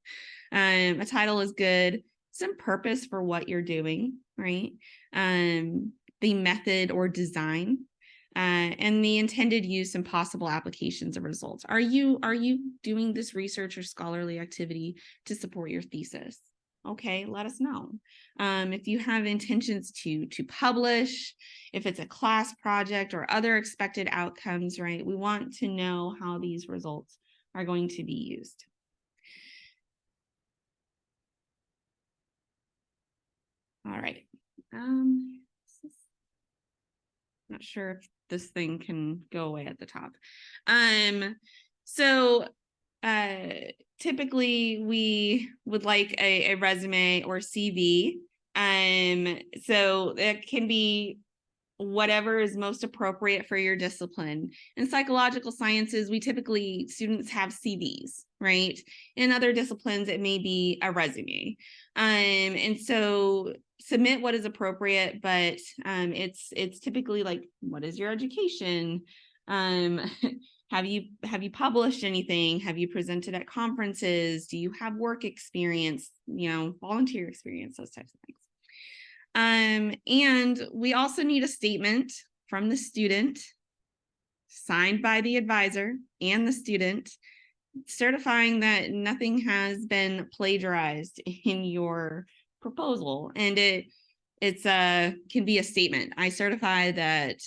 A title is good, some purpose for what you're doing, right? The method or design, and the intended use and possible applications of results. Are you doing this research or scholarly activity to support your thesis? Okay, let us know. If you have intentions to publish, if it's a class project or other expected outcomes, right? We want to know how these results are going to be used. All right. Not sure if this thing can go away at the top. Typically we would like a resume or CV. So it can be whatever is most appropriate for your discipline. In psychological sciences, students have CVs, right? In other disciplines, it may be a resume. And so submit what is appropriate, but it's typically like, what is your education? Have you published anything? Have you presented at conferences? Do you have work experience, volunteer experience, those types of things. And we also need a statement from the student, signed by the advisor and the student, certifying that nothing has been plagiarized in your proposal. And it's can be a statement. I certify that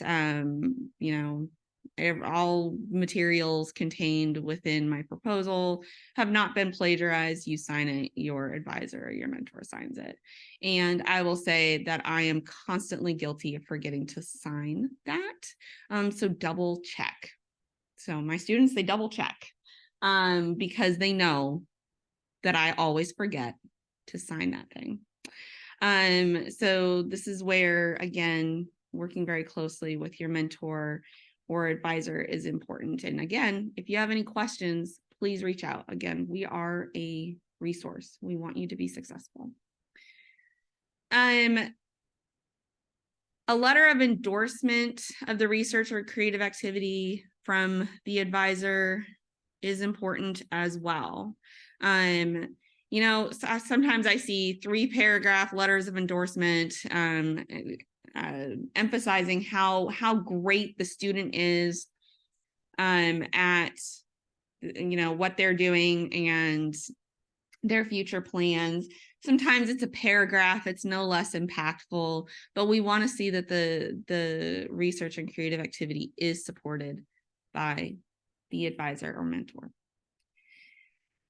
all materials contained within my proposal have not been plagiarized. You sign it, your advisor or your mentor signs it. And I will say that I am constantly guilty of forgetting to sign that. So double check. So my students, they double check because they know that I always forget to sign that thing. So this is where, again, working very closely with your mentor or advisor is important. And again, if you have any questions, please reach out. Again, we are a resource. We want you to be successful. A letter of endorsement of the research or creative activity from the advisor is important as well. Sometimes I see 3-paragraph letters of endorsement emphasizing how great the student is at what they're doing and their future plans. Sometimes it's a paragraph, it's no less impactful, but we want to see that the research and creative activity is supported by the advisor or mentor.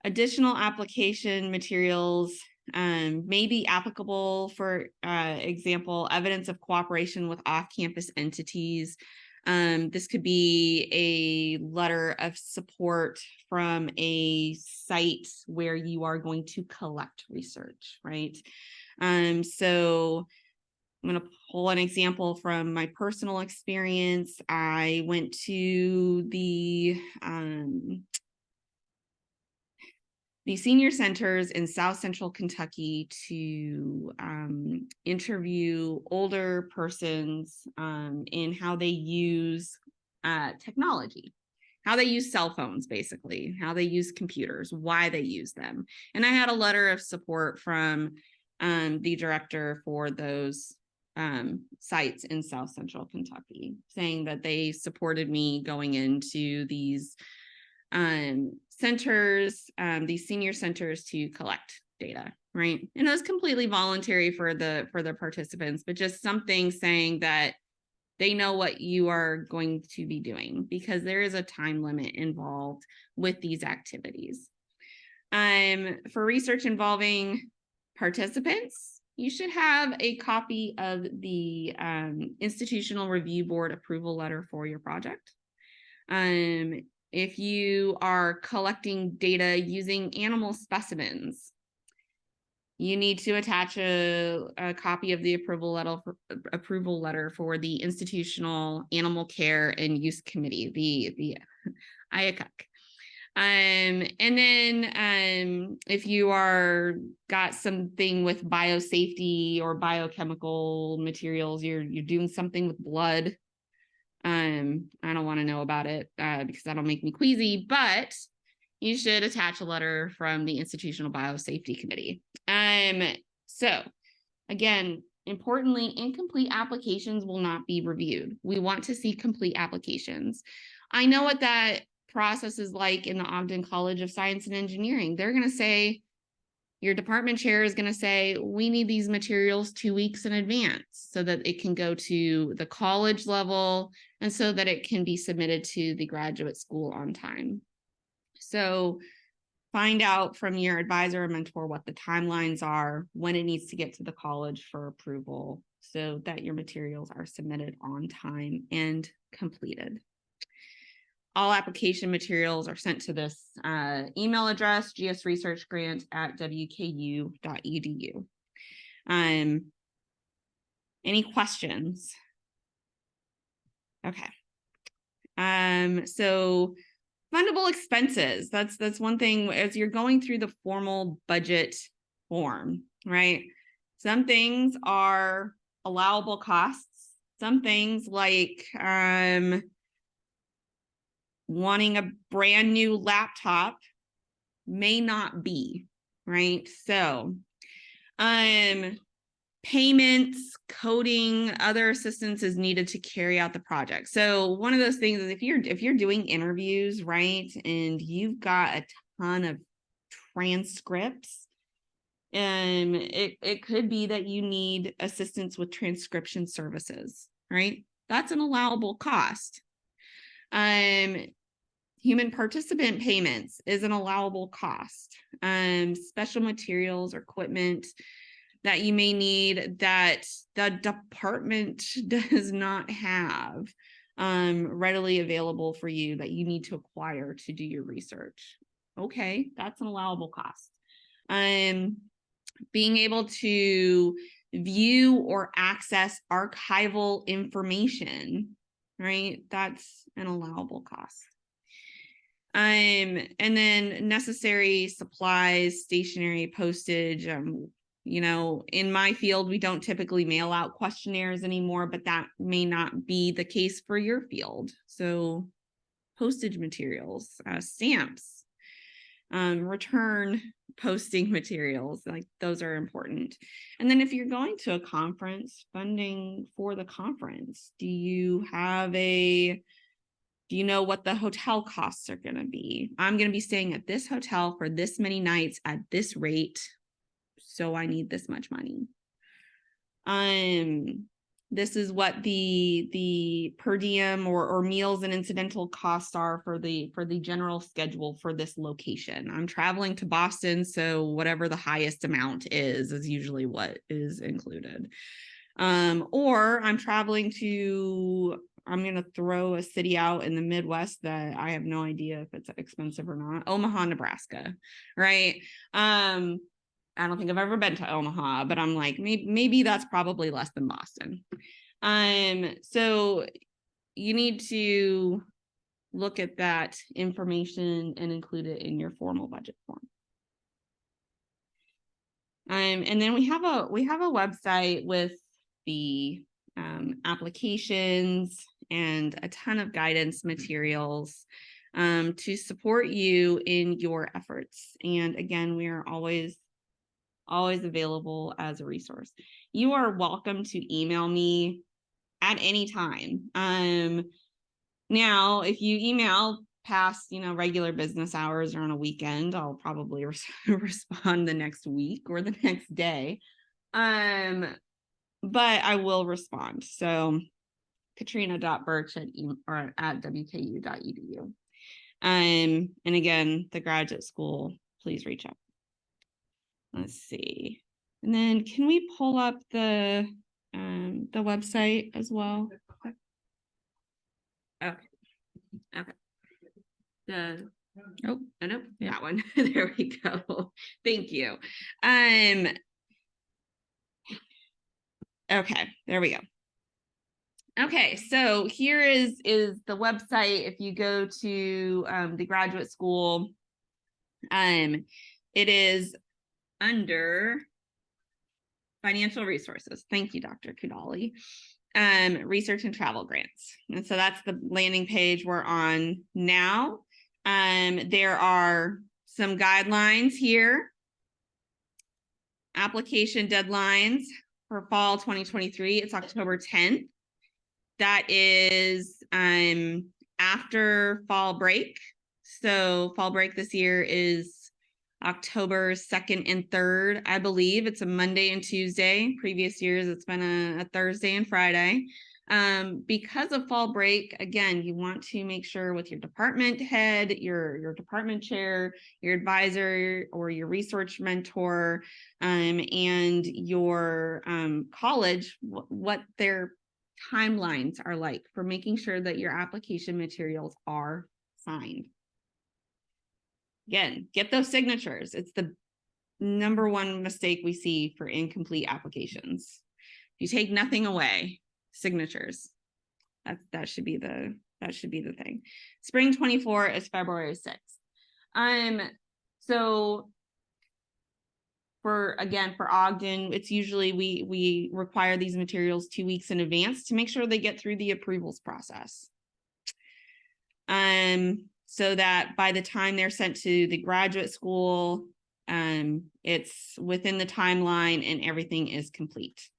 Additional application materials may be applicable, for example, evidence of cooperation with off-campus entities. This could be a letter of support from a site where you are going to collect research, right? So I'm going to pull an example from my personal experience. I went to the senior centers in South Central Kentucky to interview older persons in how they use technology, how they use cell phones, basically, how they use computers, why they use them. And I had a letter of support from the director for those sites in South Central Kentucky, saying that they supported me going into these centers, these senior centers, to collect data, right? And it was completely voluntary for the participants, but just something saying that they know what you are going to be doing, because there is a time limit involved with these activities. For research involving participants, you should have a copy of the Institutional Review Board approval letter for your project. If you are collecting data using animal specimens, you need to attach a copy of the approval letter for the Institutional Animal Care and Use Committee, the IACUC. And then if you are got something with biosafety or biochemical materials, you're doing something with blood. I don't want to know about it because that'll make me queasy, but you should attach a letter from the Institutional Biosafety Committee. So again, importantly, incomplete applications will not be reviewed. We want to see complete applications. I know what that process is like in the Ogden College of Science and Engineering. They're going to say, your department chair is going to say, we need these materials 2 weeks in advance so that it can go to the college level and so that it can be submitted to the graduate school on time. So find out from your advisor or mentor what the timelines are, when it needs to get to the college for approval so that your materials are submitted on time and completed. All application materials are sent to this email address, gsresearchgrant@wku.edu. Any questions? Okay. So fundable expenses, that's one thing as you're going through the formal budget form, right? Some things are allowable costs. Some things like wanting a brand new laptop may not be, right? So payments, coding, other assistance is needed to carry out the project. So one of those things is if you're doing interviews, right, and you've got a ton of transcripts, it could be that you need assistance with transcription services, right? That's an allowable cost. Human participant payments is an allowable cost. Special materials or equipment that you may need that the department does not have readily available for you that you need to acquire to do your research. Okay, that's an allowable cost. Being able to view or access archival information, right? That's an allowable cost. And then necessary supplies, stationery, postage. You know, in my field, we don't typically mail out questionnaires anymore, but that may not be the case for your field. So postage materials, stamps, return posting materials, like those are important. And then if you're going to a conference, funding for the conference, do you know what the hotel costs are going to be? I'm going to be staying at this hotel for this many nights at this rate, so I need this much money. This is what the per diem or meals and incidental costs are for the general schedule for this location. I'm traveling to Boston, so whatever the highest amount is usually what is included. Or I'm traveling to, I'm going to throw a city out in the Midwest that I have no idea if it's expensive or not. Omaha, Nebraska, right? I don't think I've ever been to Omaha, but I'm like, maybe that's probably less than Boston. So you need to look at that information and include it in your formal budget form. And then we have a website with the applications and a ton of guidance materials to support you in your efforts. And again, we are always available as a resource. You are welcome to email me at any time. Now, if you email past, regular business hours or on a weekend, I'll probably respond the next week or the next day. But I will respond. So katrina.birch@wku.edu. And again, the graduate school, please reach out. Let's see. And then can we pull up the website as well? Okay. Nope, Yeah. that one. There we go. Thank you. Okay, there we go. Okay, so here is the website. If you go to the graduate school, it is under financial resources. Thank you, Dr. Kudali. Research and travel grants. And so that's the landing page we're on now. There are some guidelines here. Application deadlines for fall 2023. It's October 10th. That is after fall break. So fall break this year is October 2nd and 3rd, I believe. It's a Monday and Tuesday. Previous years, it's been a Thursday and Friday. Because of fall break, again, you want to make sure with your department head, your department chair, your advisor, or your research mentor, and your college, what their timelines are like for making sure that your application materials are signed. Again, get those signatures. It's the number one mistake we see for incomplete applications. You take nothing away, signatures. That should be the thing. Spring 24 is February 6th. So for Ogden, it's usually we require these materials 2 weeks in advance to make sure they get through the approvals process. So that by the time they're sent to the graduate school, it's within the timeline and everything is complete.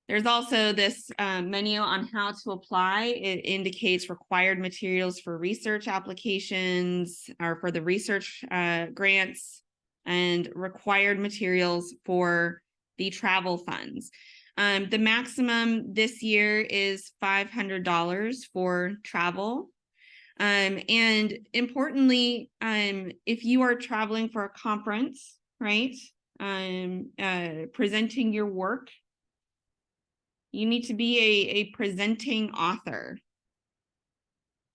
There's also this menu on how to apply. It indicates required materials for research applications or for the research grants, and required materials for the travel funds. The maximum this year is $500 for travel. And importantly, if you are traveling for a conference, right, presenting your work, you need to be a presenting author.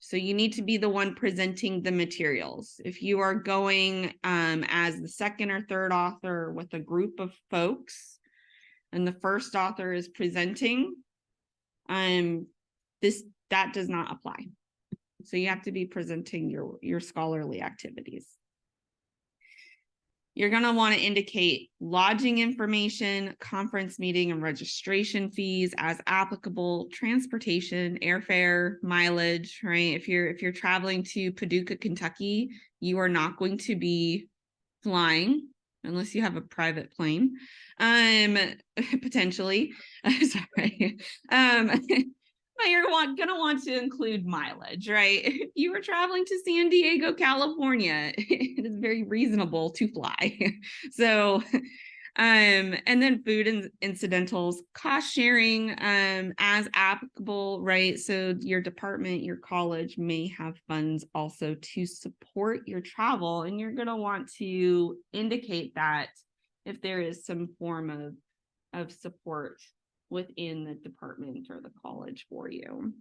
So you need to be the one presenting the materials. If you are going as the second or third author with a group of folks, and the first author is presenting, that does not apply. So you have to be presenting your scholarly activities. You're going to want to indicate lodging information, conference meeting and registration fees as applicable, transportation, airfare, mileage, right? If you're traveling to Paducah, Kentucky, you are not going to be flying unless you have a private plane, potentially. Sorry. But you're going to want to include mileage, right? If you were traveling to San Diego, California, it is very reasonable to fly. So, and then food and incidentals, cost sharing as applicable, right? So your department, your college may have funds also to support your travel, and you're going to want to indicate that if there is some form of support within the department or the college for you.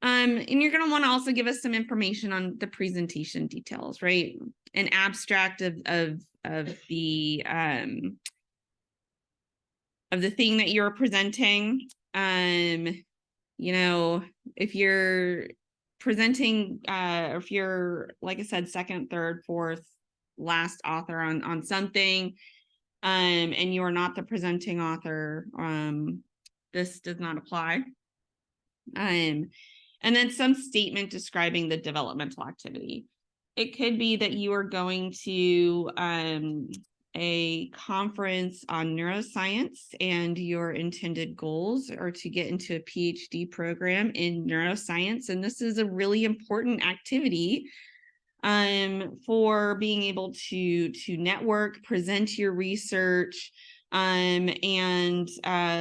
And you're going to want to also give us some information on the presentation details, right? An abstract of the thing that you're presenting. You know, if you're presenting, or if you're, like I said, second, third, fourth, last author on something, and you are not the presenting author, this does not apply. And then some statement describing the developmental activity. It could be that you are going to a conference on neuroscience, and your intended goals are to get into a PhD program in neuroscience. And this is a really important activity for being able to network, present your research, and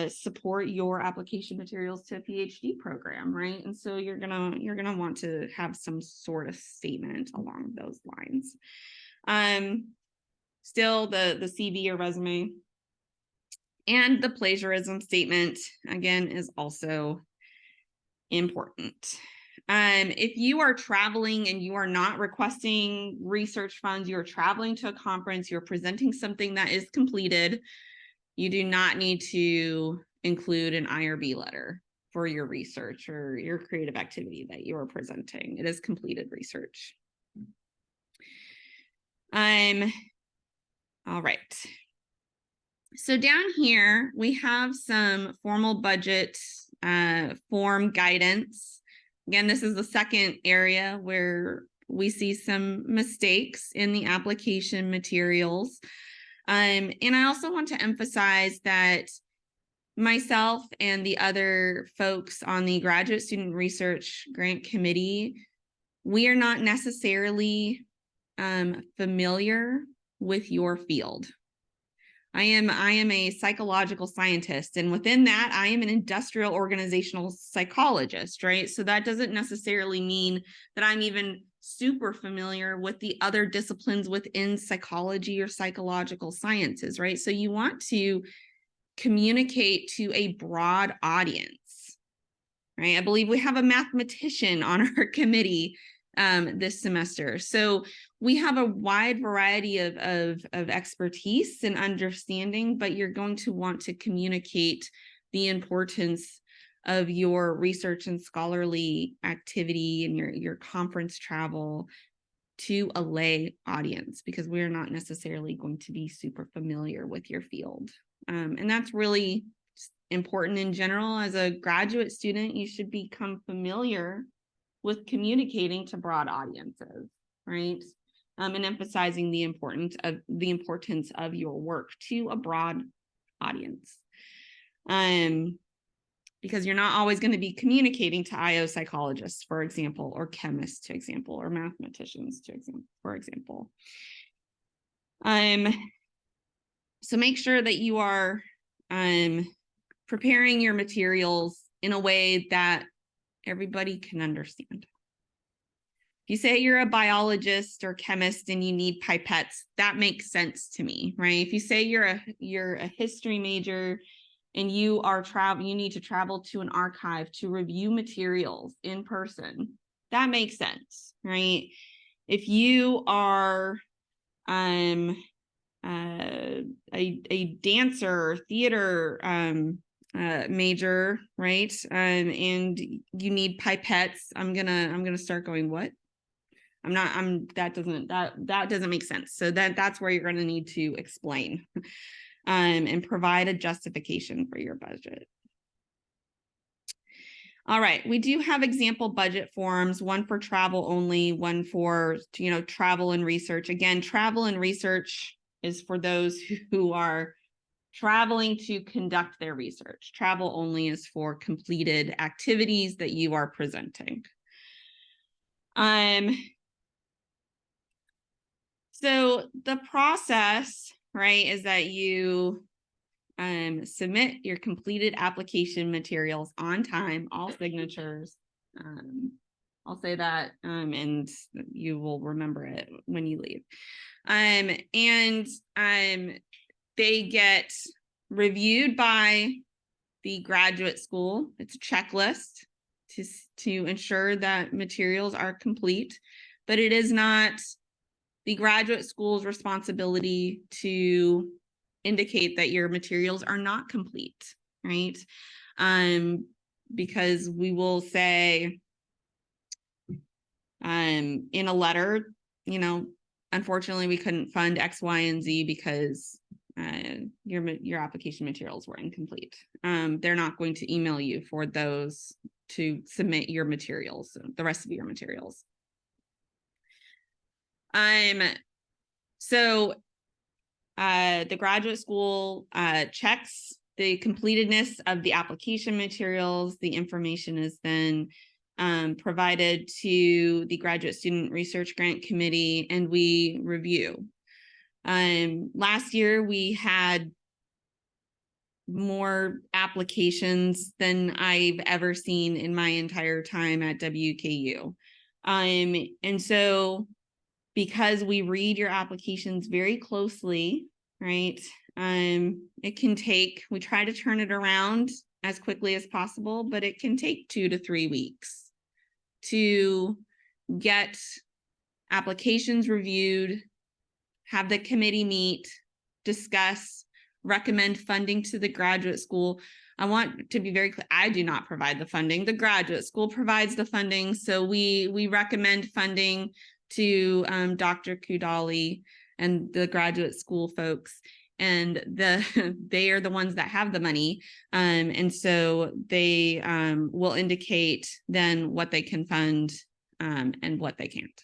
support your application materials to a PhD program, right? And so you're gonna want to have some sort of statement along those lines. Still the CV or resume, and the plagiarism statement again is also important. If you are traveling and you are not requesting research funds, you're traveling to a conference, you're presenting something that is completed, You do not need to include an IRB letter for your research or your creative activity that you are presenting. It is completed research. All right. So down here, we have some formal budget form guidance. Again, this is the second area where we see some mistakes in the application materials. And I also want to emphasize that myself and the other folks on the Graduate Student Research Grant Committee, we are not necessarily familiar with your field. I am a psychological scientist, and within that, I am an industrial organizational psychologist, right? So that doesn't necessarily mean that I'm even super familiar with the other disciplines within psychology or psychological sciences, right? So you want to communicate to a broad audience, right? I believe we have a mathematician on our committee this semester. So we have a wide variety of expertise and understanding, but you're going to want to communicate the importance of your research and scholarly activity and your conference travel to a lay audience, because we're not necessarily going to be super familiar with your field. And that's really important in general. As a graduate student, you should become familiar with communicating to broad audiences, right? And emphasizing the importance of your work to a broad audience. Because you're not always going to be communicating to IO psychologists, for example, or chemists, to example, or mathematicians, for example. So make sure that you are preparing your materials in a way that everybody can understand. If you say you're a biologist or chemist and you need pipettes, that makes sense to me, right? If you say you're a history major and you need to travel to an archive to review materials in person, that makes sense, right? If you are a dancer or theater major, right? And you need pipettes, I'm gonna start going, what? That doesn't make sense. So that's where you're gonna need to explain and provide a justification for your budget. All right, we do have example budget forms, one for travel only, one for, travel and research. Again, travel and research is for those who are traveling to conduct their research. Travel only is for completed activities that you are presenting. So the process, right, is that you submit your completed application materials on time, all signatures. I'll say that, and you will remember it when you leave. And they get reviewed by the graduate school. It's a checklist to ensure that materials are complete, but it is not the graduate school's responsibility to indicate that your materials are not complete, right? Because we will say in a letter, unfortunately we couldn't fund X, Y, and Z because your application materials were incomplete. They're not going to email you for those to submit your materials, the rest of your materials. So the graduate school checks the completedness of the application materials. The information is then provided to the Graduate Student Research Grant Committee, and we review. Last year, we had more applications than I've ever seen in my entire time at WKU. And so because we read your applications very closely, right? It can take, we try to turn it around as quickly as possible, but it can take 2 to 3 weeks to get applications reviewed, have the committee meet, discuss recommend funding to the graduate school. I want to be very clear, I do not provide the funding. The graduate school provides the funding. So we recommend funding to Dr. Kudali and the graduate school folks. And they are the ones that have the money. And so they will indicate then what they can fund and what they can't.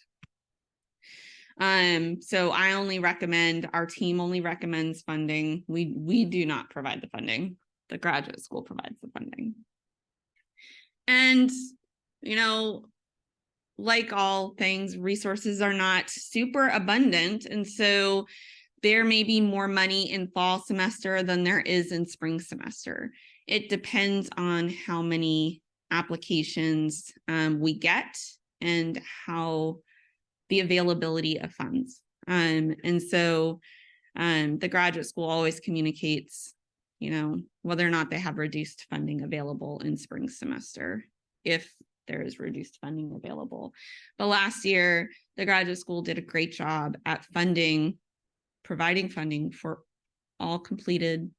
So I only recommend, our team only recommends funding. We do not provide the funding. The graduate school provides the funding. And, you know, like all things, resources are not super abundant. And so there may be more money in fall semester than there is in spring semester. It depends on how many applications we get and how the availability of funds. And so the graduate school always communicates, you know, whether or not they have reduced funding available in spring semester, if there is reduced funding available. But last year, the graduate school did a great job at providing funding for all completed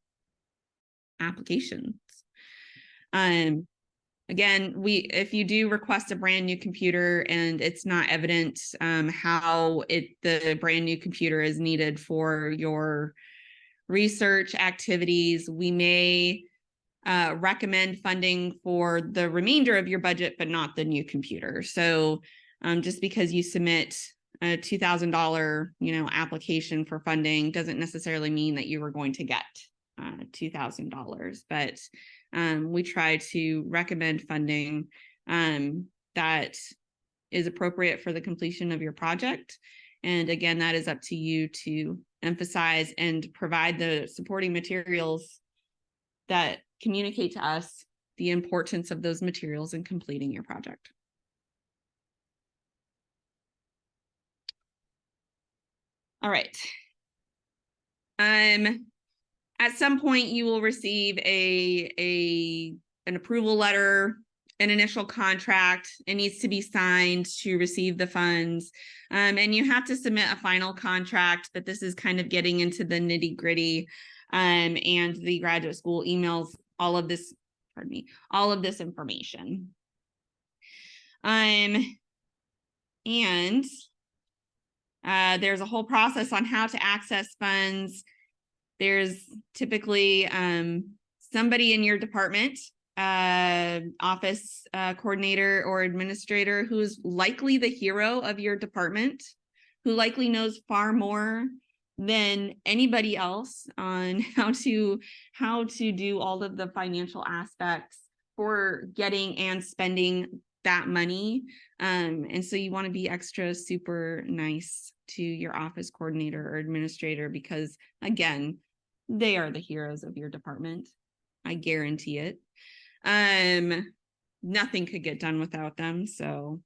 applications. Again, if you do request a brand new computer and it's not evident how the brand new computer is needed for your research activities, we may recommend funding for the remainder of your budget, but not the new computer. So just because you submit a $2,000, application for funding doesn't necessarily mean that you are going to get $2,000, but we try to recommend funding that is appropriate for the completion of your project. And again, that is up to you to emphasize and provide the supporting materials that communicate to us the importance of those materials in completing your project. All right. At some point you will receive an approval letter, an initial contract. It needs to be signed to receive the funds. And you have to submit a final contract, but this is kind of getting into the nitty-gritty. And the graduate school emails all of this, all of this information. And there's a whole process on how to access funds. There's typically somebody in your department, office coordinator or administrator, who's likely the hero of your department, who likely knows far more than anybody else on how to do all of the financial aspects for getting and spending that money. And so you want to be extra super nice to your office coordinator or administrator, because again, they are the heroes of your department. I guarantee it. Nothing could get done without them. So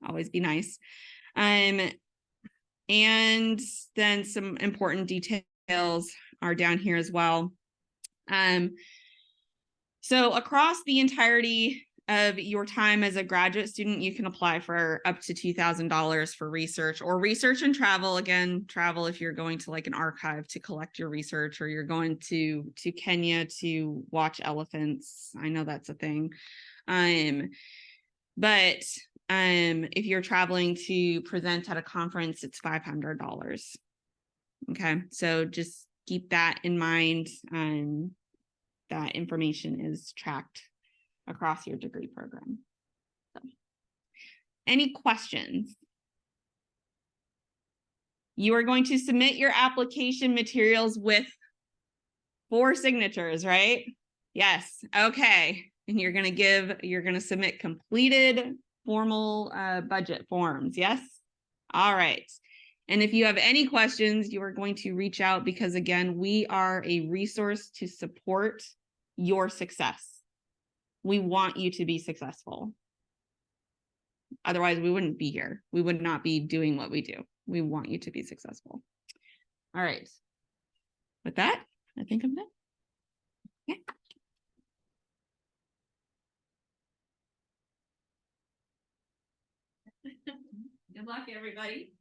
always be nice. And then some important details are down here as well. So across the entirety of your time as a graduate student, you can apply for up to $2,000 for research or research and travel. Again, travel if you're going to like an archive to collect your research, or you're going to Kenya to watch elephants. I know that's a thing. But if you're traveling to present at a conference, it's $500. Okay, so just keep that in mind. That information is tracked across your degree program. So, any questions? You are going to submit your application materials with 4 signatures, right? Yes. Okay. And you're going to submit completed formal budget forms. Yes. All right. And if you have any questions, you are going to reach out, because again, we are a resource to support your success. We want you to be successful. Otherwise, we wouldn't be here. We would not be doing what we do. We want you to be successful. All right. With that, I think I'm done. Okay. Good luck, everybody.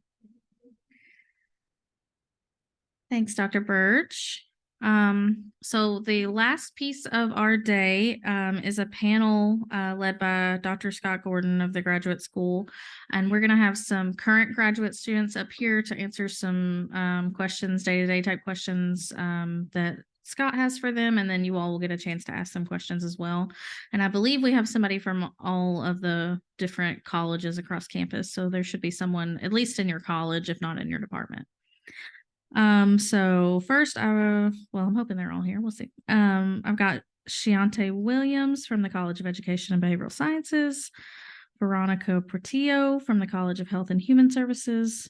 Thanks, Dr. Birch. So the last piece of our day is a panel led by Dr. Scott Gordon of the Graduate School. And we're going to have some current graduate students up here to answer some questions, day-to-day type questions that Scott has for them. And then you all will get a chance to ask some questions as well. And I believe we have somebody from all of the different colleges across campus. So there should be someone, at least in your college, if not in your department. So first, well, I'm hoping they're all here. We'll see. I've got Shiante Williams from the College of Education and Behavioral Sciences, Veronica Portillo from the College of Health and Human Services,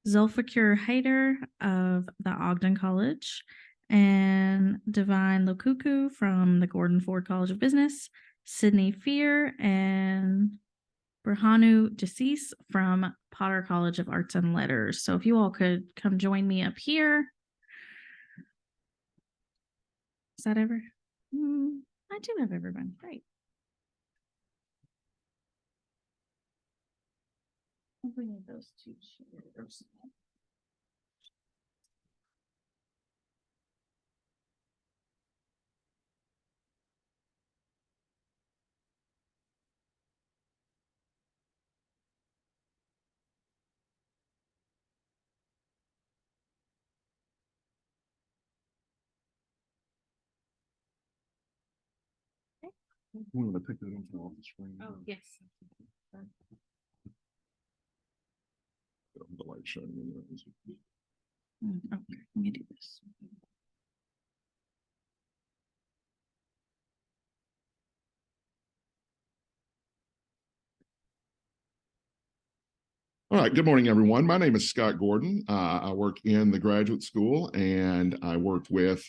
Zulfikar Haider of the Ogden College, and Divine Lokuku from the Gordon Ford College of Business, Sydney Fear, and Burhanu Jasis from Potter College of Arts and Letters. So if you all could come join me up here. Is that ever? I do have everyone. Great. We need those two chairs. We want to pick that up off the screen. Oh, yes. The light shining in there. Okay, let me do this. All right. Good morning, everyone. My name is Scott Gordon. I work in the graduate school, and I work with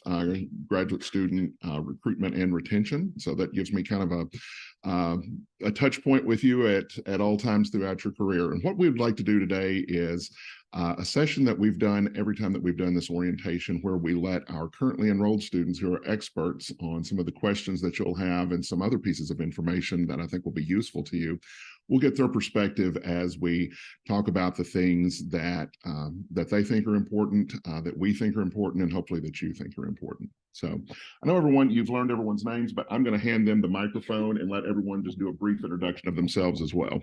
graduate student recruitment and retention. So that gives me kind of a touch point with you at all times throughout your career. And what we would like to do today is a session that we've done every time that we've done this orientation, where we let our currently enrolled students who are experts on some of the questions that you'll have and some other pieces of information that I think will be useful to you. We'll get their perspective as we talk about the things that that they think are important, that we think are important, and hopefully that you think are important. So I know everyone, you've learned everyone's names, but I'm going to hand them the microphone and let everyone just do a brief introduction of themselves as well.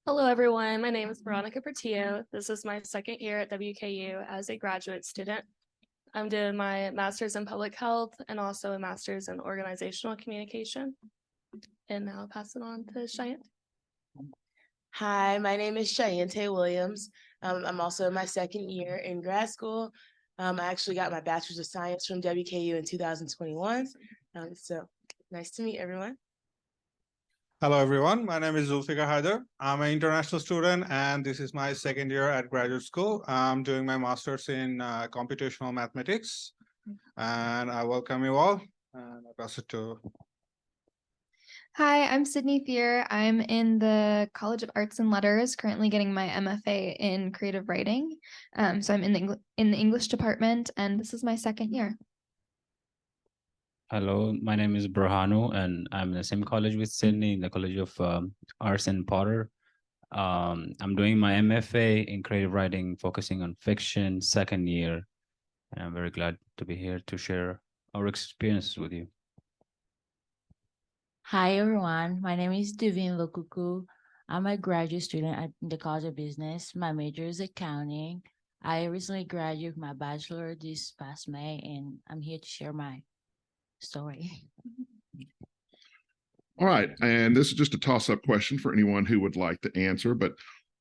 Hello, everyone. My name is Veronica Portillo. This is my second year at WKU as a graduate student. I'm doing my master's in public health and also a master's in organizational communication. And now I'll pass it on to Cheyenne. Hi, my name is Shiante Williams. I'm also in my second year in grad school. I actually got my bachelor's of science from WKU in 2021. So nice to meet everyone. Hello, everyone. My name is Zulfikar Haider. I'm an international student, and this is my second year at graduate school. I'm doing my master's in computational mathematics, and I welcome you all. And I pass it to. Hi, I'm Sydney Fear. I'm in the College of Arts and Letters, currently getting my MFA in creative writing. So I'm in the English department, and this is my second year. Hello, my name is Burhanu, and I'm in the same college with Sydney, in the College of Arts and Potter. I'm doing my MFA in creative writing, focusing on fiction, second year, and I'm very glad to be here to share our experiences with you. Hi, everyone. My name is Divine Lokuku. I'm a graduate student at the College of Business. My major is accounting. I recently graduated with my bachelor this past May, and I'm here to share my story. All right. And this is just a toss-up question for anyone who would like to answer, but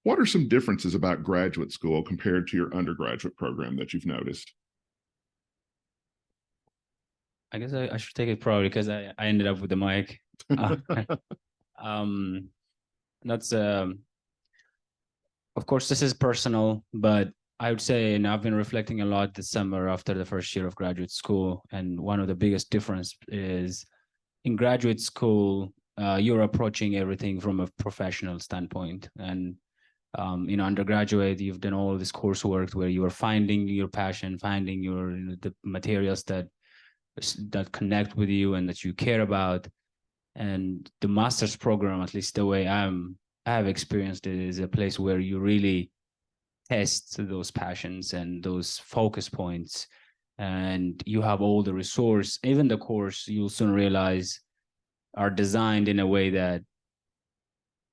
what are some differences about graduate school compared to your undergraduate program that you've noticed? I guess I should take it probably because I ended up with the mic. That's of course this is personal, but I would say, and I've been reflecting a lot this summer after the first year of graduate school, and one of the biggest difference is in graduate school, you're approaching everything from a professional standpoint, and in undergraduate, you've done all this coursework where you are finding your passion, finding your the materials that connect with you and that you care about. And the master's program, at least the way I have experienced it, is a place where you really test those passions and those focus points, and you have all the resource, even the course, you'll soon realize are designed in a way that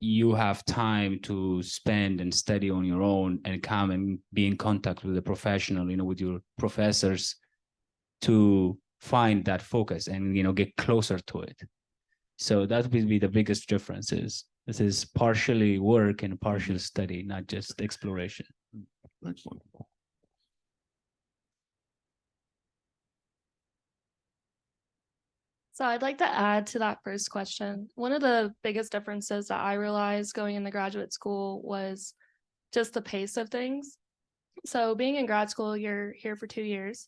you have time to spend and study on your own and come and be in contact with a professional, with your professors to find that focus and, get closer to it. So that will be the biggest differences. This is partially work and partial study, not just exploration. Excellent. So I'd like to add to that first question. One of the biggest differences that I realized going into graduate school was just the pace of things. So being in grad school, you're here for 2 years.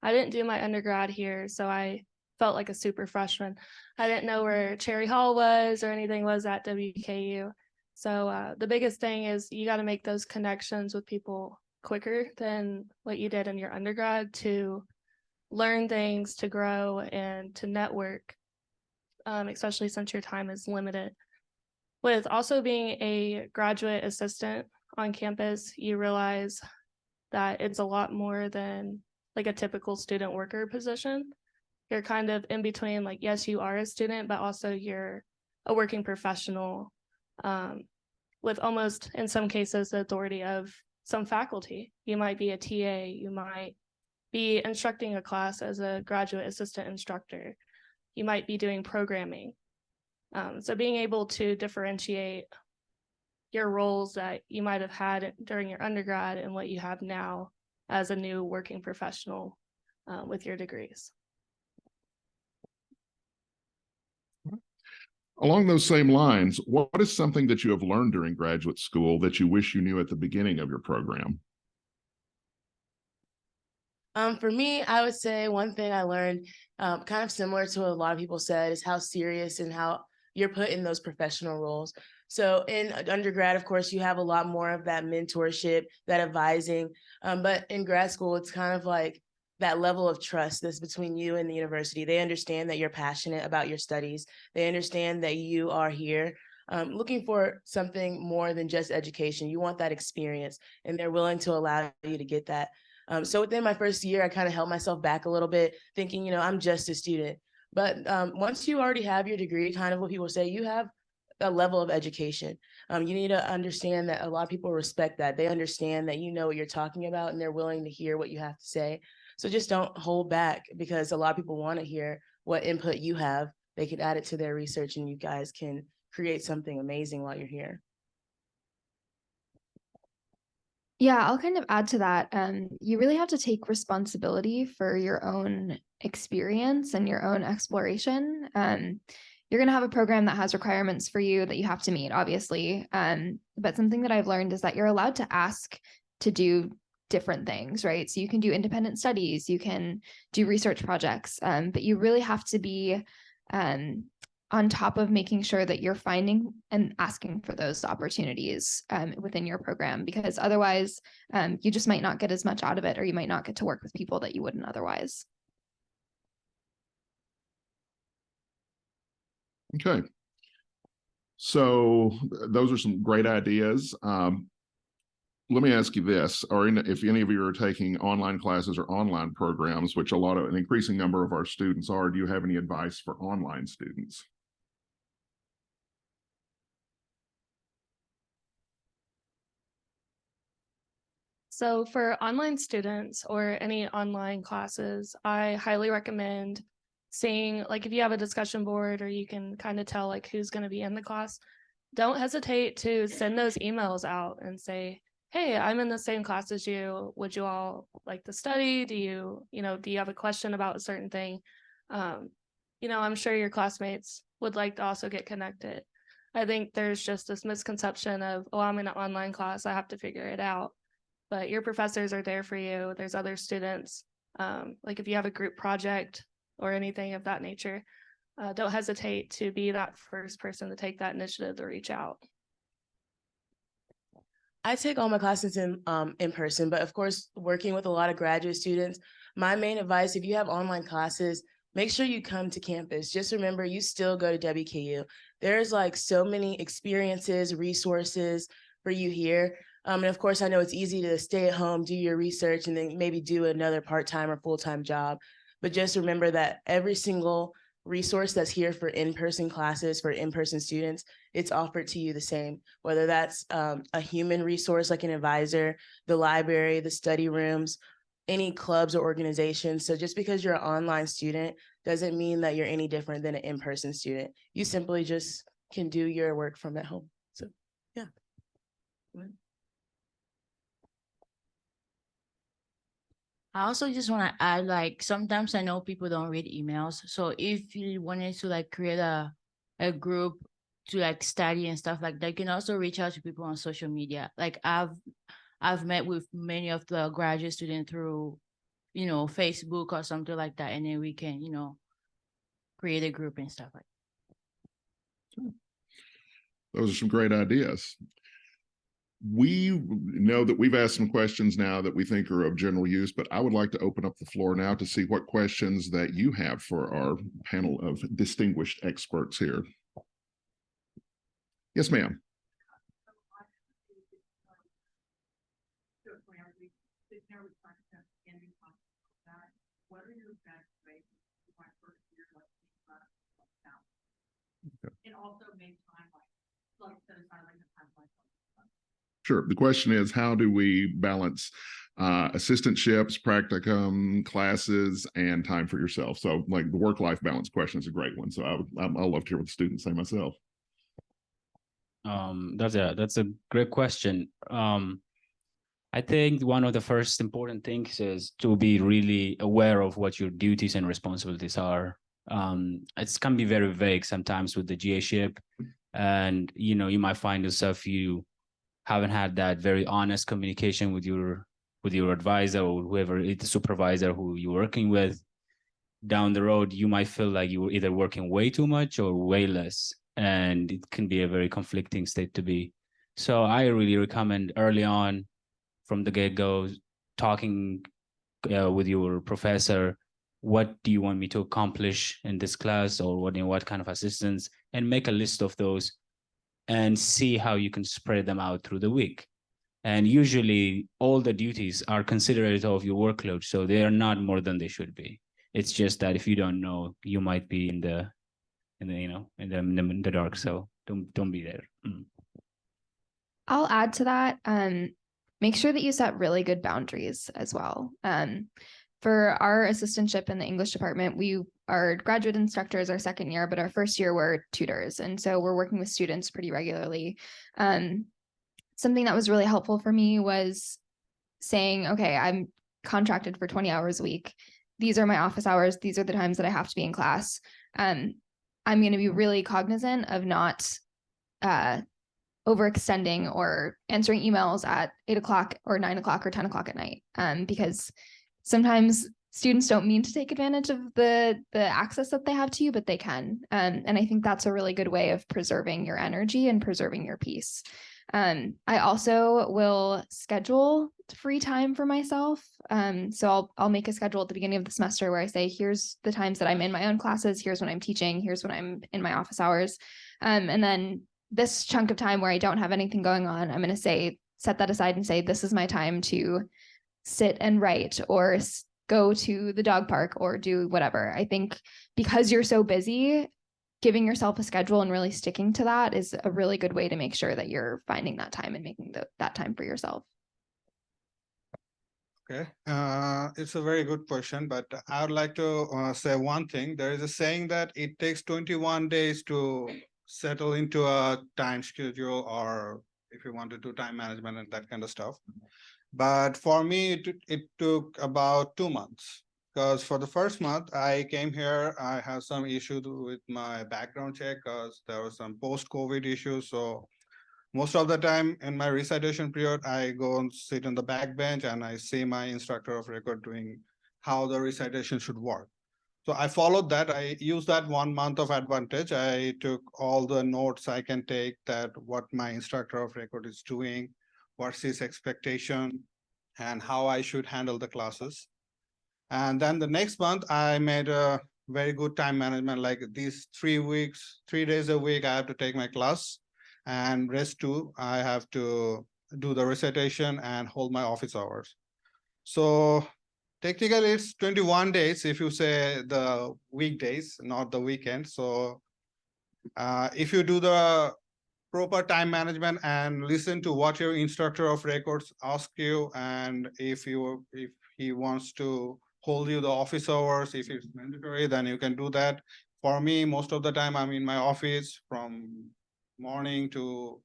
I didn't do my undergrad here, so I felt like a super freshman. I didn't know where Cherry Hall was or anything was at WKU. So the biggest thing is you got to make those connections with people quicker than what you did in your undergrad to learn things, to grow, and to network, especially since your time is limited. With also being a graduate assistant on campus, you realize that it's a lot more than like a typical student worker position. You're kind of in between, like, yes, you are a student, but also you're a working professional with almost, in some cases, the authority of some faculty. You might be a TA, you might be instructing a class as a graduate assistant instructor. You might be doing programming. So being able to differentiate your roles that you might have had during your undergrad and what you have now as a new working professional with your degrees. Along those same lines, what is something that you have learned during graduate school that you wish you knew at the beginning of your program? For me, I would say one thing I learned, kind of similar to what a lot of people said, is how serious and how you're put in those professional roles. So in undergrad, of course, you have a lot more of that mentorship, that advising. But in grad school, it's kind of like that level of trust that's between you and the university. They understand that you're passionate about your studies. They understand that you are here looking for something more than just education. You want that experience, and they're willing to allow you to get that. So within my first year, I kind of held myself back a little bit, thinking, I'm just a student. But once you already have your degree, kind of what people say, you have a level of education. You need to understand that a lot of people respect that. They understand that you know what you're talking about, and they're willing to hear what you have to say. So just don't hold back, because a lot of people want to hear what input you have. They can add it to their research, and you guys can create something amazing while you're here. Yeah, I'll kind of add to that. You really have to take responsibility for your own experience and your own exploration. You're going to have a program that has requirements for you that you have to meet, obviously. But something that I've learned is that you're allowed to ask to do different things, right? So you can do independent studies, you can do research projects, but you really have to be on top of making sure that you're finding and asking for those opportunities within your program, because otherwise you just might not get as much out of it, or you might not get to work with people that you wouldn't otherwise. Okay. So those are some great ideas. Let me ask you this, or if any of you are taking online classes or online programs, which an increasing number of our students are, do you have any advice for online students? So for online students or any online classes, I highly recommend seeing, like, if you have a discussion board or you can kind of tell like who's going to be in the class, don't hesitate to send those emails out and say, hey, I'm in the same class as you. Would you all like to study? Do you have a question about a certain thing? I'm sure your classmates would like to also get connected. I think there's just this misconception of, oh, I'm in an online class, I have to figure it out. But your professors are there for you. There's other students. Like if you have a group project or anything of that nature, don't hesitate to be that first person to take that initiative to reach out. I take all my classes in person, but of course, working with a lot of graduate students, my main advice, if you have online classes, make sure you come to campus. Just remember, you still go to WKU. There's like so many experiences, resources for you here. And of course, I know it's easy to stay at home, do your research, and then maybe do another part-time or full-time job. But just remember that every single resource that's here for in-person classes, for in-person students, it's offered to you the same, whether that's a human resource like an advisor, the library, the study rooms, any clubs or organizations. So just because you're an online student doesn't mean that you're any different than an in-person student. You simply just can do your work from at home. So, yeah. I also just want to add, like, sometimes I know people don't read emails. So if you wanted to like create a group to like study and stuff like that, you can also reach out to people on social media. Like I've met with many of the graduate students through, Facebook or something like that. And then we can, create a group and stuff like that. Those are some great ideas. We know that we've asked some questions now that we think are of general use, but I would like to open up the floor now to see what questions that you have for our panel of distinguished experts here. Yes, ma'am. And also make time like set aside like a time. Sure. The question is, how do we balance assistantships, practicum, classes, and time for yourself? So like the work-life balance question is a great one. So I'll love to hear what the students say myself. That's a great question. I think one of the first important things is to be really aware of what your duties and responsibilities are. It can be very vague sometimes with the GA-ship, and you might find yourself you haven't had that very honest communication with your advisor or whoever is the supervisor who you're working with. Down the road, you might feel like you're either working way too much or way less, and it can be a very conflicting state to be. So I really recommend early on from the get-go talking with your professor, what do you want me to accomplish in this class, or what kind of assistance, and make a list of those and see how you can spread them out through the week. And usually all the duties are considerate of your workload, so they are not more than they should be. It's just that if you don't know, you might be in the dark. So don't be there. I'll add to that. Make sure that you set really good boundaries as well. For our assistantship in the English department, we are graduate instructors our second year, but our first year we're tutors. And so we're working with students pretty regularly. Something that was really helpful for me was saying, okay, I'm contracted for 20 hours a week. These are my office hours. These are the times that I have to be in class. I'm going to be really cognizant of not overextending or answering emails at 8 o'clock or 9 o'clock or 10 o'clock at night, because sometimes students don't mean to take advantage of the access that they have to you, but they can. And I think that's a really good way of preserving your energy and preserving your peace. I also will schedule free time for myself. So I'll make a schedule at the beginning of the semester where I say, here's the times that I'm in my own classes, here's when I'm teaching, here's when I'm in my office hours. And then this chunk of time where I don't have anything going on, I'm going to set that aside and say, this is my time to sit and write or go to the dog park or do whatever. I think because you're so busy, giving yourself a schedule and really sticking to that is a really good way to make sure that you're finding that time and making that time for yourself. Okay, it's a very good question, but I would like to say one thing. There is a saying that it takes 21 days to settle into a time schedule, or if you want to do time management and that kind of stuff. But for me, it took about 2 months, because for the first month I came here, I had some issues with my background check because there was some post-COVID issues. So most of the time in my recitation period, I go and sit on the back bench and I see my instructor of record doing how the recitation should work. So I followed that. I used that 1 month of advantage. I took all the notes I can take, that what my instructor of record is doing, what's his expectation, and how I should handle the classes. And then the next month, I made a very good time management, like these 3 weeks, 3 days a week, I have to take my class, and rest 2, I have to do the recitation and hold my office hours. So technically it's 21 days if you say the weekdays, not the weekend. So if you do the proper time management and listen to what your instructor of records ask you, and if he wants to hold you the office hours, if it's mandatory, then you can do that. For me, most of the time I'm in my office from morning to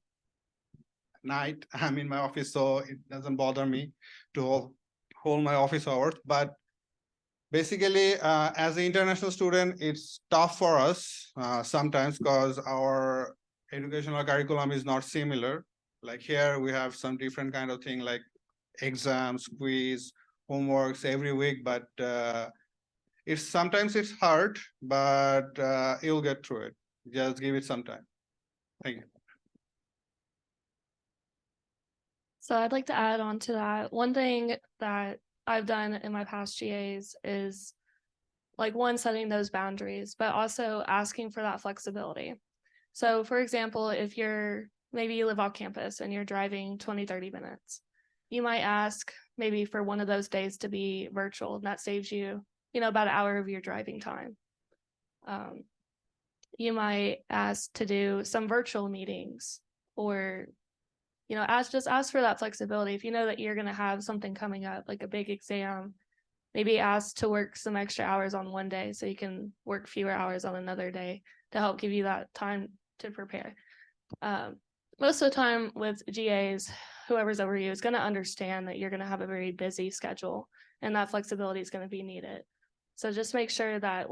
night. I'm in my office, so it doesn't bother me to hold my office hours. But basically, as an international student, it's tough for us sometimes because our educational curriculum is not similar. Like here, we have some different kind of thing like exams, quiz, homeworks every week, but sometimes it's hard, but you'll get through it. Just give it some time. Thank you. So I'd like to add on to that. One thing that I've done in my past GAs is like one, setting those boundaries, but also asking for that flexibility. So for example, if maybe you live off campus and you're driving 20-30 minutes, you might ask maybe for one of those days to be virtual, and that saves you, about an hour of your driving time. You might ask to do some virtual meetings, or ask for that flexibility. If you know that you're going to have something coming up, like a big exam, maybe ask to work some extra hours on one day so you can work fewer hours on another day to help give you that time to prepare. Most of the time with GAs, whoever's over you is going to understand that you're going to have a very busy schedule, and that flexibility is going to be needed. So just make sure that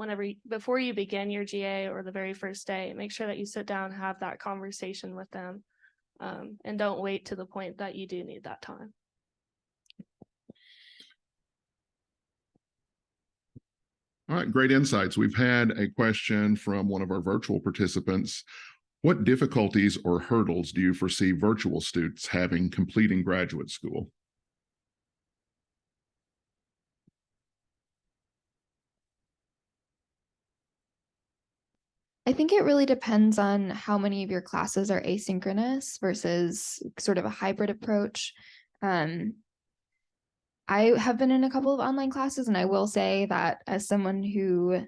before you begin your GA or the very first day, make sure that you sit down and have that conversation with them. And don't wait to the point that you do need that time. All right, great insights. We've had a question from one of our virtual participants. What difficulties or hurdles do you foresee virtual students having completing graduate school? I think it really depends on how many of your classes are asynchronous versus sort of a hybrid approach. I have been in a couple of online classes, and I will say that as someone who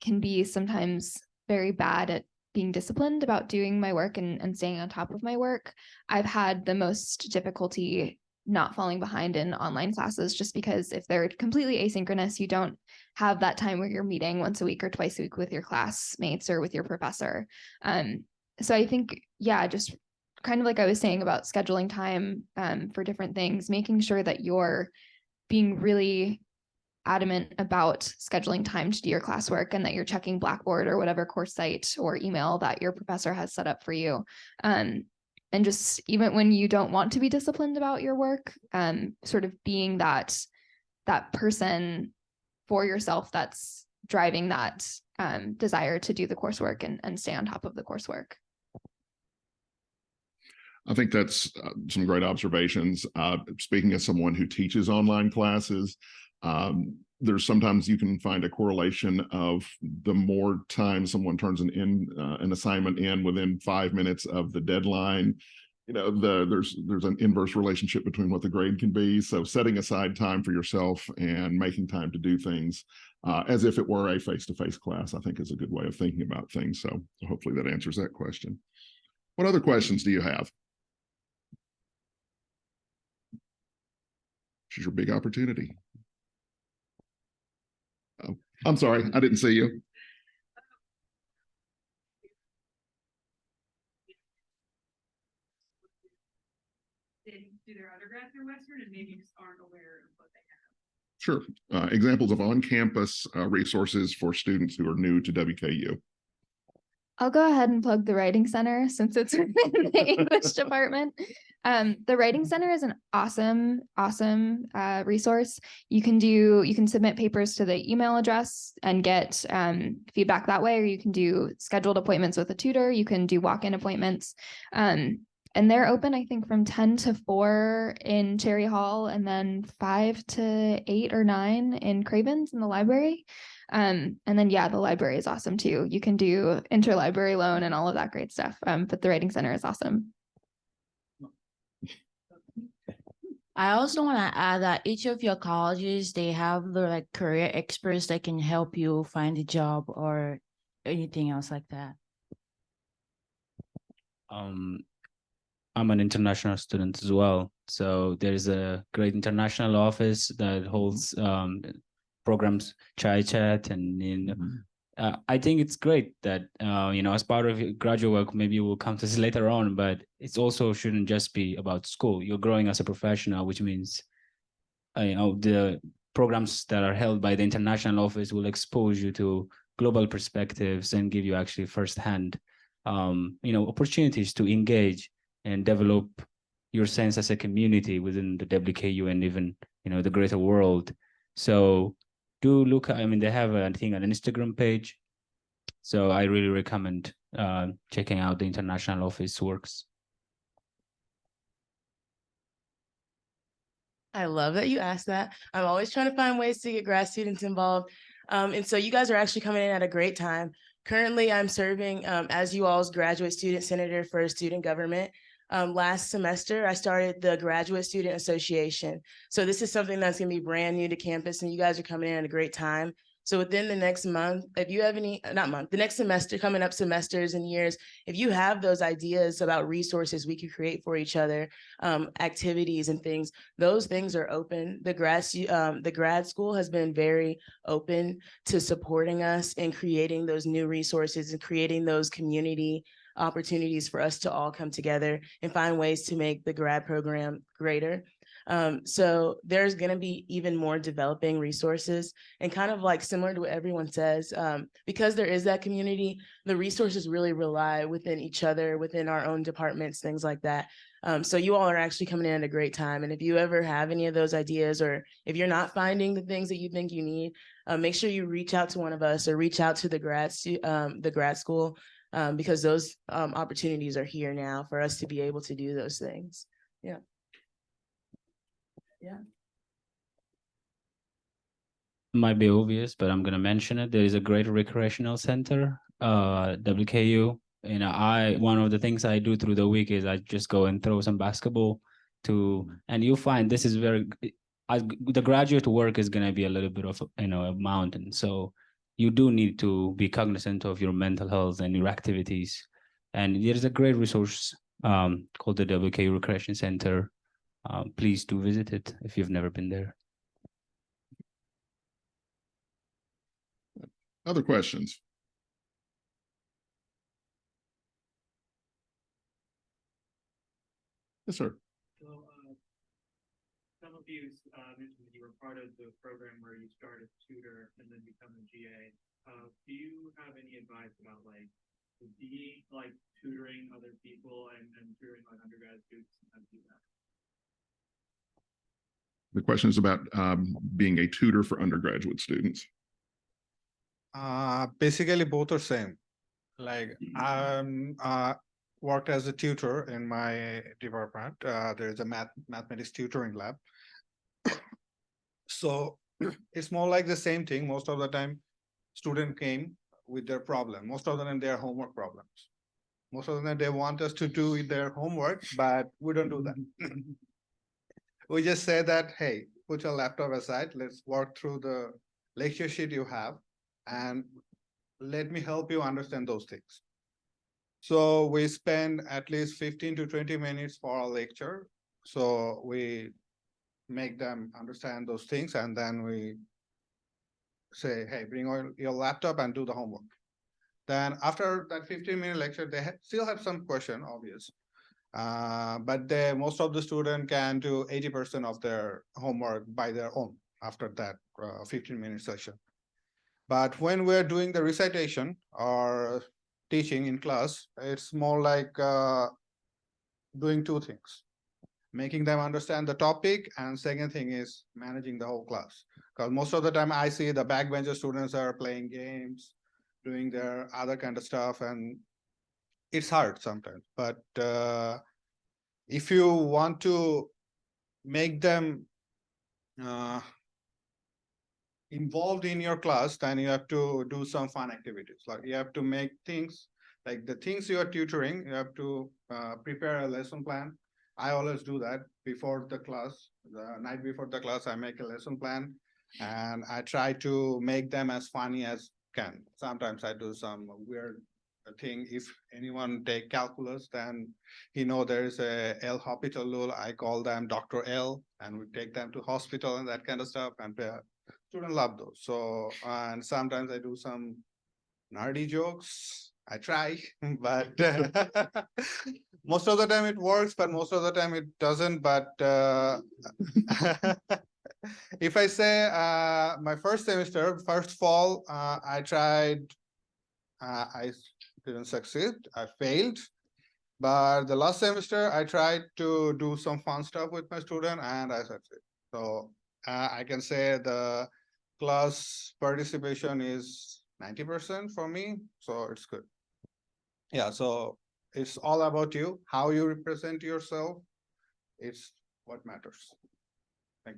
can be sometimes very bad at being disciplined about doing my work and staying on top of my work, I've had the most difficulty not falling behind in online classes, just because if they're completely asynchronous, you don't have that time where you're meeting once a week or twice a week with your classmates or with your professor. So I think, just kind of like I was saying about scheduling time for different things, making sure that you're being really adamant about scheduling time to do your classwork, and that you're checking Blackboard or whatever course site or email that your professor has set up for you. And just even when you don't want to be disciplined about your work, sort of being that person for yourself that's driving that desire to do the coursework and stay on top of the coursework. I think that's some great observations. Speaking as someone who teaches online classes, there's sometimes you can find a correlation of the more time someone turns an assignment in within 5 minutes of the deadline, there's an inverse relationship between what the grade can be. So setting aside time for yourself and making time to do things as if it were a face-to-face class, I think is a good way of thinking about things. So hopefully that answers that question. What other questions do you have? This is your big opportunity. Oh, I'm sorry, I didn't see you. Do their undergrad through Western and maybe just aren't aware of what they have? Sure. Examples of on-campus resources for students who are new to WKU. I'll go ahead and plug the Writing Center since it's in the English department. The Writing Center is an awesome resource. You can submit papers to the email address and get feedback that way, or you can do scheduled appointments with a tutor. You can do walk-in appointments. And they're open, I think, from 10 to 4 in Cherry Hall, and then 5 to 8 or 9 in Cravens in the library. And then, the library is awesome too. You can do interlibrary loan and all of that great stuff. But the Writing Center is awesome. I also want to add that each of your colleges, they have the like career experts that can help you find a job or anything else like that. I'm an international student as well. So there's a great international office that holds programs, Chai Chat, and I think it's great that as part of your graduate work, maybe we'll come to this later on, but it's also shouldn't just be about school. You're growing as a professional, which means the programs that are held by the international office will expose you to global perspectives and give you actually firsthand opportunities to engage and develop your sense as a community within the WKU and even the greater world. So do look, they have I think an Instagram page, so I really recommend checking out the international office works. I love that you asked that. I'm always trying to find ways to get grad students involved. And so you guys are actually coming in at a great time. Currently, I'm serving as you all's graduate student senator for student government. Last semester, I started the Graduate Student Association. So this is something that's going to be brand new to campus, and you guys are coming in at a great time. So within the next month, if you have any, not month, the next semester, coming up semesters and years, if you have those ideas about resources we could create for each other, activities and things, those things are open. The grad school has been very open to supporting us in creating those new resources and creating those community opportunities for us to all come together and find ways to make the grad program greater. So there's going to be even more developing resources, and kind of like similar to what everyone says, because there is that community, the resources really rely within each other, within our own departments, things like that. So you all are actually coming in at a great time. And if you ever have any of those ideas, or if you're not finding the things that you think you need, make sure you reach out to one of us or reach out to the grad school, because those opportunities are here now for us to be able to do those things. Yeah. Yeah. Might be obvious, but I'm going to mention it. There is a great recreational center, WKU. One of the things I do through the week is I just go and throw some basketball and you find this is the graduate work is going to be a little bit of, a mountain. So you do need to be cognizant of your mental health and your activities. And there's a great resource called the WKU Recreation Center. Please do visit it if you've never been there. Other questions? Yes, sir. So, some of you mentioned that you were part of the program where you start as tutor and then become a GA. Do you have any advice about tutoring other people and tutoring undergrad students and how to do that? The question is about being a tutor for undergraduate students. Basically, both are same. I'm worked as a tutor in my department. There is a mathematics tutoring lab. So it's more like the same thing. Most of the time, student came with their problem. Most of the time, they are homework problems. Most of the time, they want us to do their homework, but we don't do that. We just say that, hey, put your laptop aside. Let's work through the lecture sheet you have, and let me help you understand those things. So we spend at least 15 to 20 minutes for our lecture. So we make them understand those things, and then we say, hey, bring your laptop and do the homework. Then after that 15-minute lecture, they still have some question, obvious. But most of the students can do 80% of their homework by their own after that 15-minute session. But when we're doing the recitation or teaching in class, it's more like doing two things: making them understand the topic, and second thing is managing the whole class. Because most of the time I see the backbencher students are playing games, doing their other kind of stuff, and it's hard sometimes. But if you want to make them involved in your class, then you have to do some fun activities. Like you have to make things like the things you are tutoring, you have to prepare a lesson plan, I always do that before the class. The night before the class, I make a lesson plan and I try to make them as funny as can. Sometimes I do some weird thing. If anyone take calculus, then there is a L hospital rule. I call them Dr. L, and we take them to hospital and that kind of stuff. And students love those. So and sometimes I do some nerdy jokes. I try, but most of the time it works, but most of the time it doesn't. But if I say my first semester, first fall, I tried, I didn't succeed, I failed. But the last semester, I tried to do some fun stuff with my student and I succeeded. So I can say the class participation is 90% for me, so it's good. Yeah, so it's all about you, how you represent yourself. It's what matters. Thank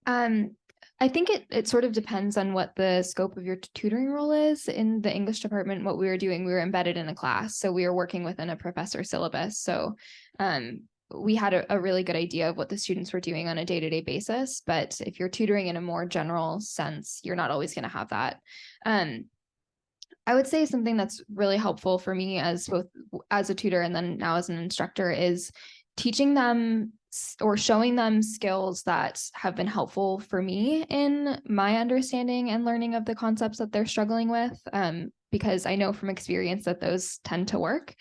you. I think it sort of depends on what the scope of your tutoring role is. In the English department, what we were doing, we were embedded in a class. So we were working within a professor syllabus. So we had a really good idea of what the students were doing on a day-to-day basis. But if you're tutoring in a more general sense, you're not always going to have that. I would say something that's really helpful for me as both as a tutor and then now as an instructor is teaching them or showing them skills that have been helpful for me in my understanding and learning of the concepts that they're struggling with, because I know from experience that those tend to work.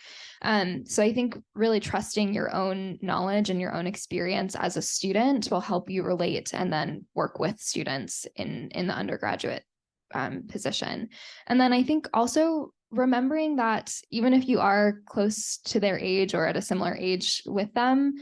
So I think really trusting your own knowledge and your own experience as a student will help you relate and then work with students in the undergraduate position. And then I think also remembering that even if you are close to their age or at a similar age with them,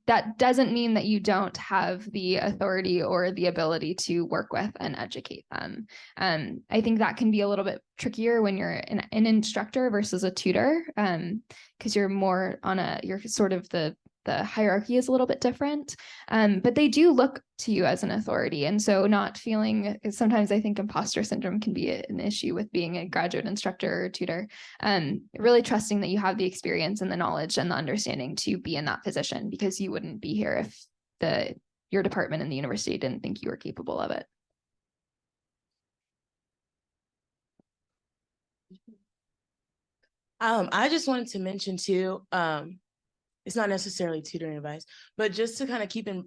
that doesn't mean that you don't have the authority or the ability to work with and educate them. I think that can be a little bit trickier when you're an instructor versus a tutor, because you're more on you're sort of the hierarchy is a little bit different, but they do look to you as an authority. And so not feeling, sometimes I think imposter syndrome can be an issue with being a graduate instructor or tutor, really trusting that you have the experience and the knowledge and the understanding to be in that position, because you wouldn't be here if your department and the university didn't think you were capable of it. I just wanted to mention too, it's not necessarily tutoring advice, but just to kind of keep in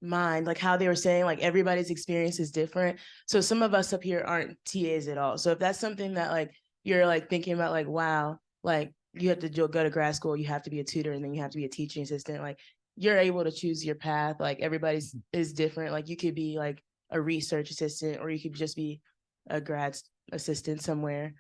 mind, like how they were saying, like everybody's experience is different. So some of us up here aren't TAs at all. So if that's something that like you're like thinking about, like, wow, like you have to go to grad school, you have to be a tutor, and then you have to be a teaching assistant, like you're able to choose your path. Like everybody's is different. Like you could be like a research assistant, or you could just be a grad assistant somewhere.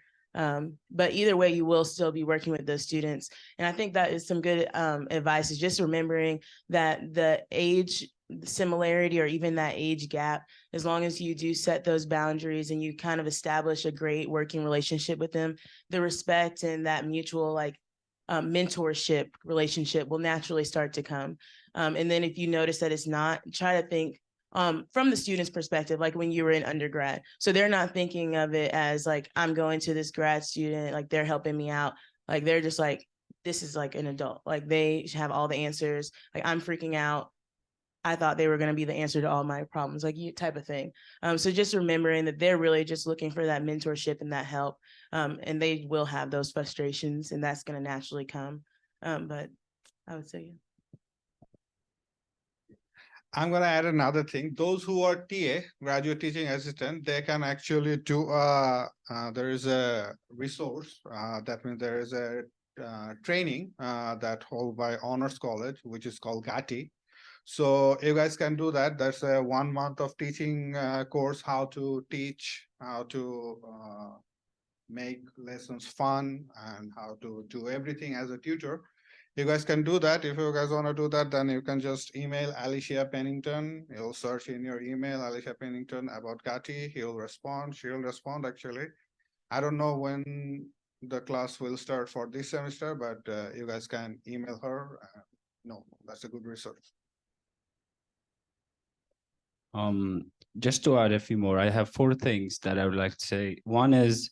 But either way, you will still be working with those students. And I think that is some good advice, is just remembering that the age similarity or even that age gap, as long as you do set those boundaries and you kind of establish a great working relationship with them, the respect and that mutual like mentorship relationship will naturally start to come. And then if you notice that it's not, try to think from the student's perspective, like when you were in undergrad. So they're not thinking of it as like, I'm going to this grad student, like they're helping me out. Like they're just like, this is like an adult. Like they have all the answers. Like I'm freaking out. I thought they were going to be the answer to all my problems, like you type of thing. So just remembering that they're really just looking for that mentorship and that help. And they will have those frustrations, and that's going to naturally come. But I would say, yeah. I'm going to add another thing. Those who are TA, graduate teaching assistant, they can actually do, there is a resource, that means there is a training that held by Honors College, which is called GATI. So you guys can do that. That's a 1 month of teaching course, how to teach, how to make lessons fun, and how to do everything as a tutor. You guys can do that. If you guys want to do that, then you can just email Alicia Pennington. You'll search in your email, Alicia Pennington, about GATI. He'll respond. She'll respond, actually. I don't know when the class will start for this semester, but you guys can email her. No, that's a good resource. Just to add a few more, I have 4 things that I would like to say. One is,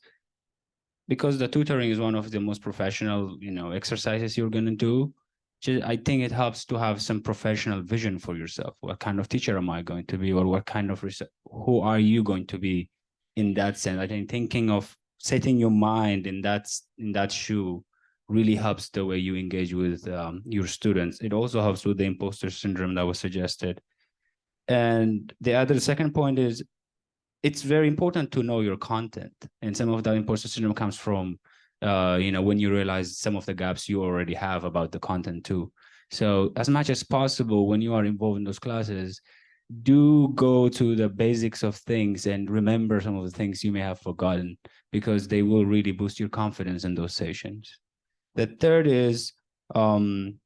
because the tutoring is one of the most professional, exercises you're going to do. I think it helps to have some professional vision for yourself. What kind of teacher am I going to be, or what kind of who are you going to be in that sense? I think thinking of setting your mind in that shoe really helps the way you engage with your students. It also helps with the imposter syndrome that was suggested. And the second point is, it's very important to know your content. And some of that imposter syndrome comes from, when you realize some of the gaps you already have about the content too. So as much as possible, when you are involved in those classes, do go to the basics of things and remember some of the things you may have forgotten, because they will really boost your confidence in those sessions. The third is, remember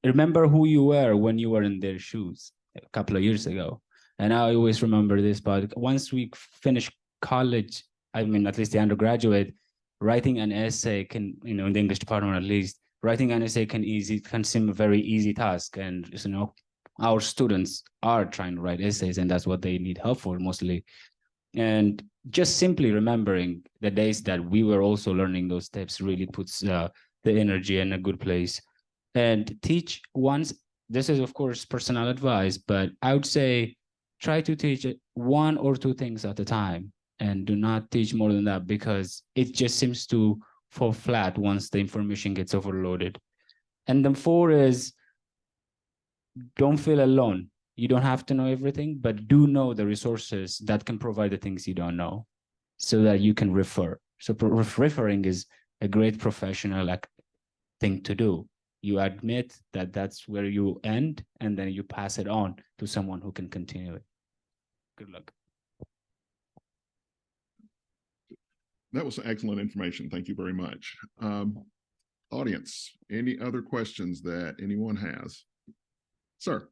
who you were when you were in their shoes a couple of years ago. And I always remember this, but once we finish college, I mean, at least the undergraduate, writing an essay can, in the English department at least, writing an essay can seem a very easy task. And, our students are trying to write essays, and that's what they need help for mostly. And just simply remembering the days that we were also learning those steps really puts the energy in a good place. And teach once, this is of course personal advice, but I would say try to teach 1 or 2 things at a time, and do not teach more than that, because it just seems to fall flat once the information gets overloaded. And then 4 is, don't feel alone. You don't have to know everything, but do know the resources that can provide the things you don't know, so that you can refer. So referring is a great professional thing to do. You admit that that's where you end, and then you pass it on to someone who can continue it. Good luck. That was excellent information. Thank you very much. Audience, any other questions that anyone has? Sir.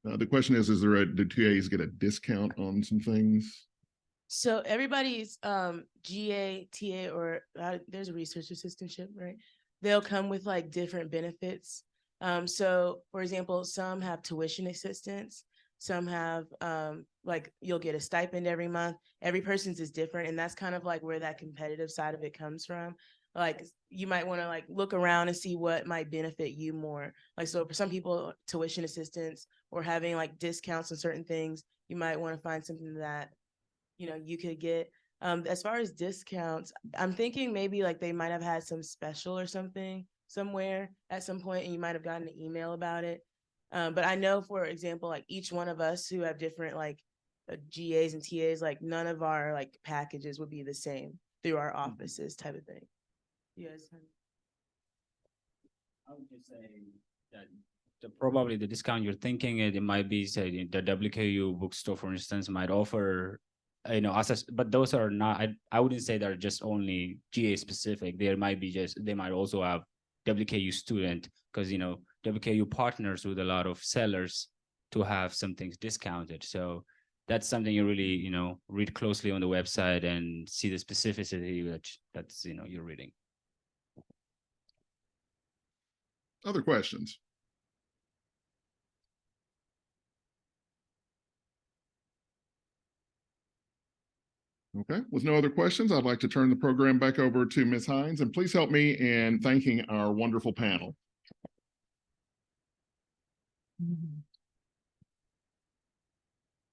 The question is do TAs get a discount on some things? So everybody's GA, TA, or there's a research assistantship, right? They'll come with like different benefits. So for example, some have tuition assistance, some have like you'll get a stipend every month. Every person's is different, and that's kind of like where that competitive side of it comes from. Like you might want to like look around and see what might benefit you more. Like, so for some people, tuition assistance or having like discounts on certain things, you might want to find something that, you could get. As far as discounts, I'm thinking maybe like they might have had some special or something somewhere at some point, and you might have gotten an email about it. But I know, for example, like each one of us who have different like GAs and TAs, like none of our like packages would be the same through our offices type of thing. Yes. I would just say that probably the discount you're thinking it might be, say, the WKU bookstore, for instance, might offer, but those are not, I wouldn't say they're just only GA specific. They might also have WKU student, because, WKU partners with a lot of sellers to have some things discounted. So that's something you really, read closely on the website and see the specificity that's, you're reading. Other questions? Okay, with no other questions, I'd like to turn the program back over to Ms. Hines, and please help me in thanking our wonderful panel.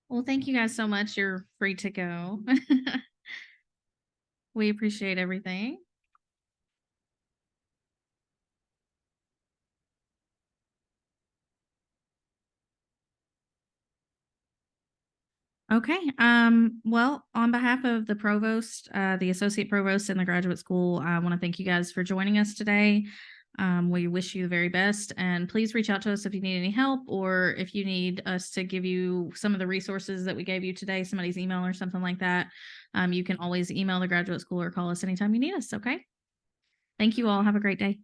Well, thank you guys so much. You're free to go. We appreciate everything. Okay. Well, on behalf of the provost, the associate provost, and the graduate school, I want to thank you guys for joining us today. We wish you the very best, and please reach out to us if you need any help, or if you need us to give you some of the resources that we gave you today, somebody's email or something like that. You can always email the graduate school or call us anytime you need us. Okay. Thank you all. Have a great day.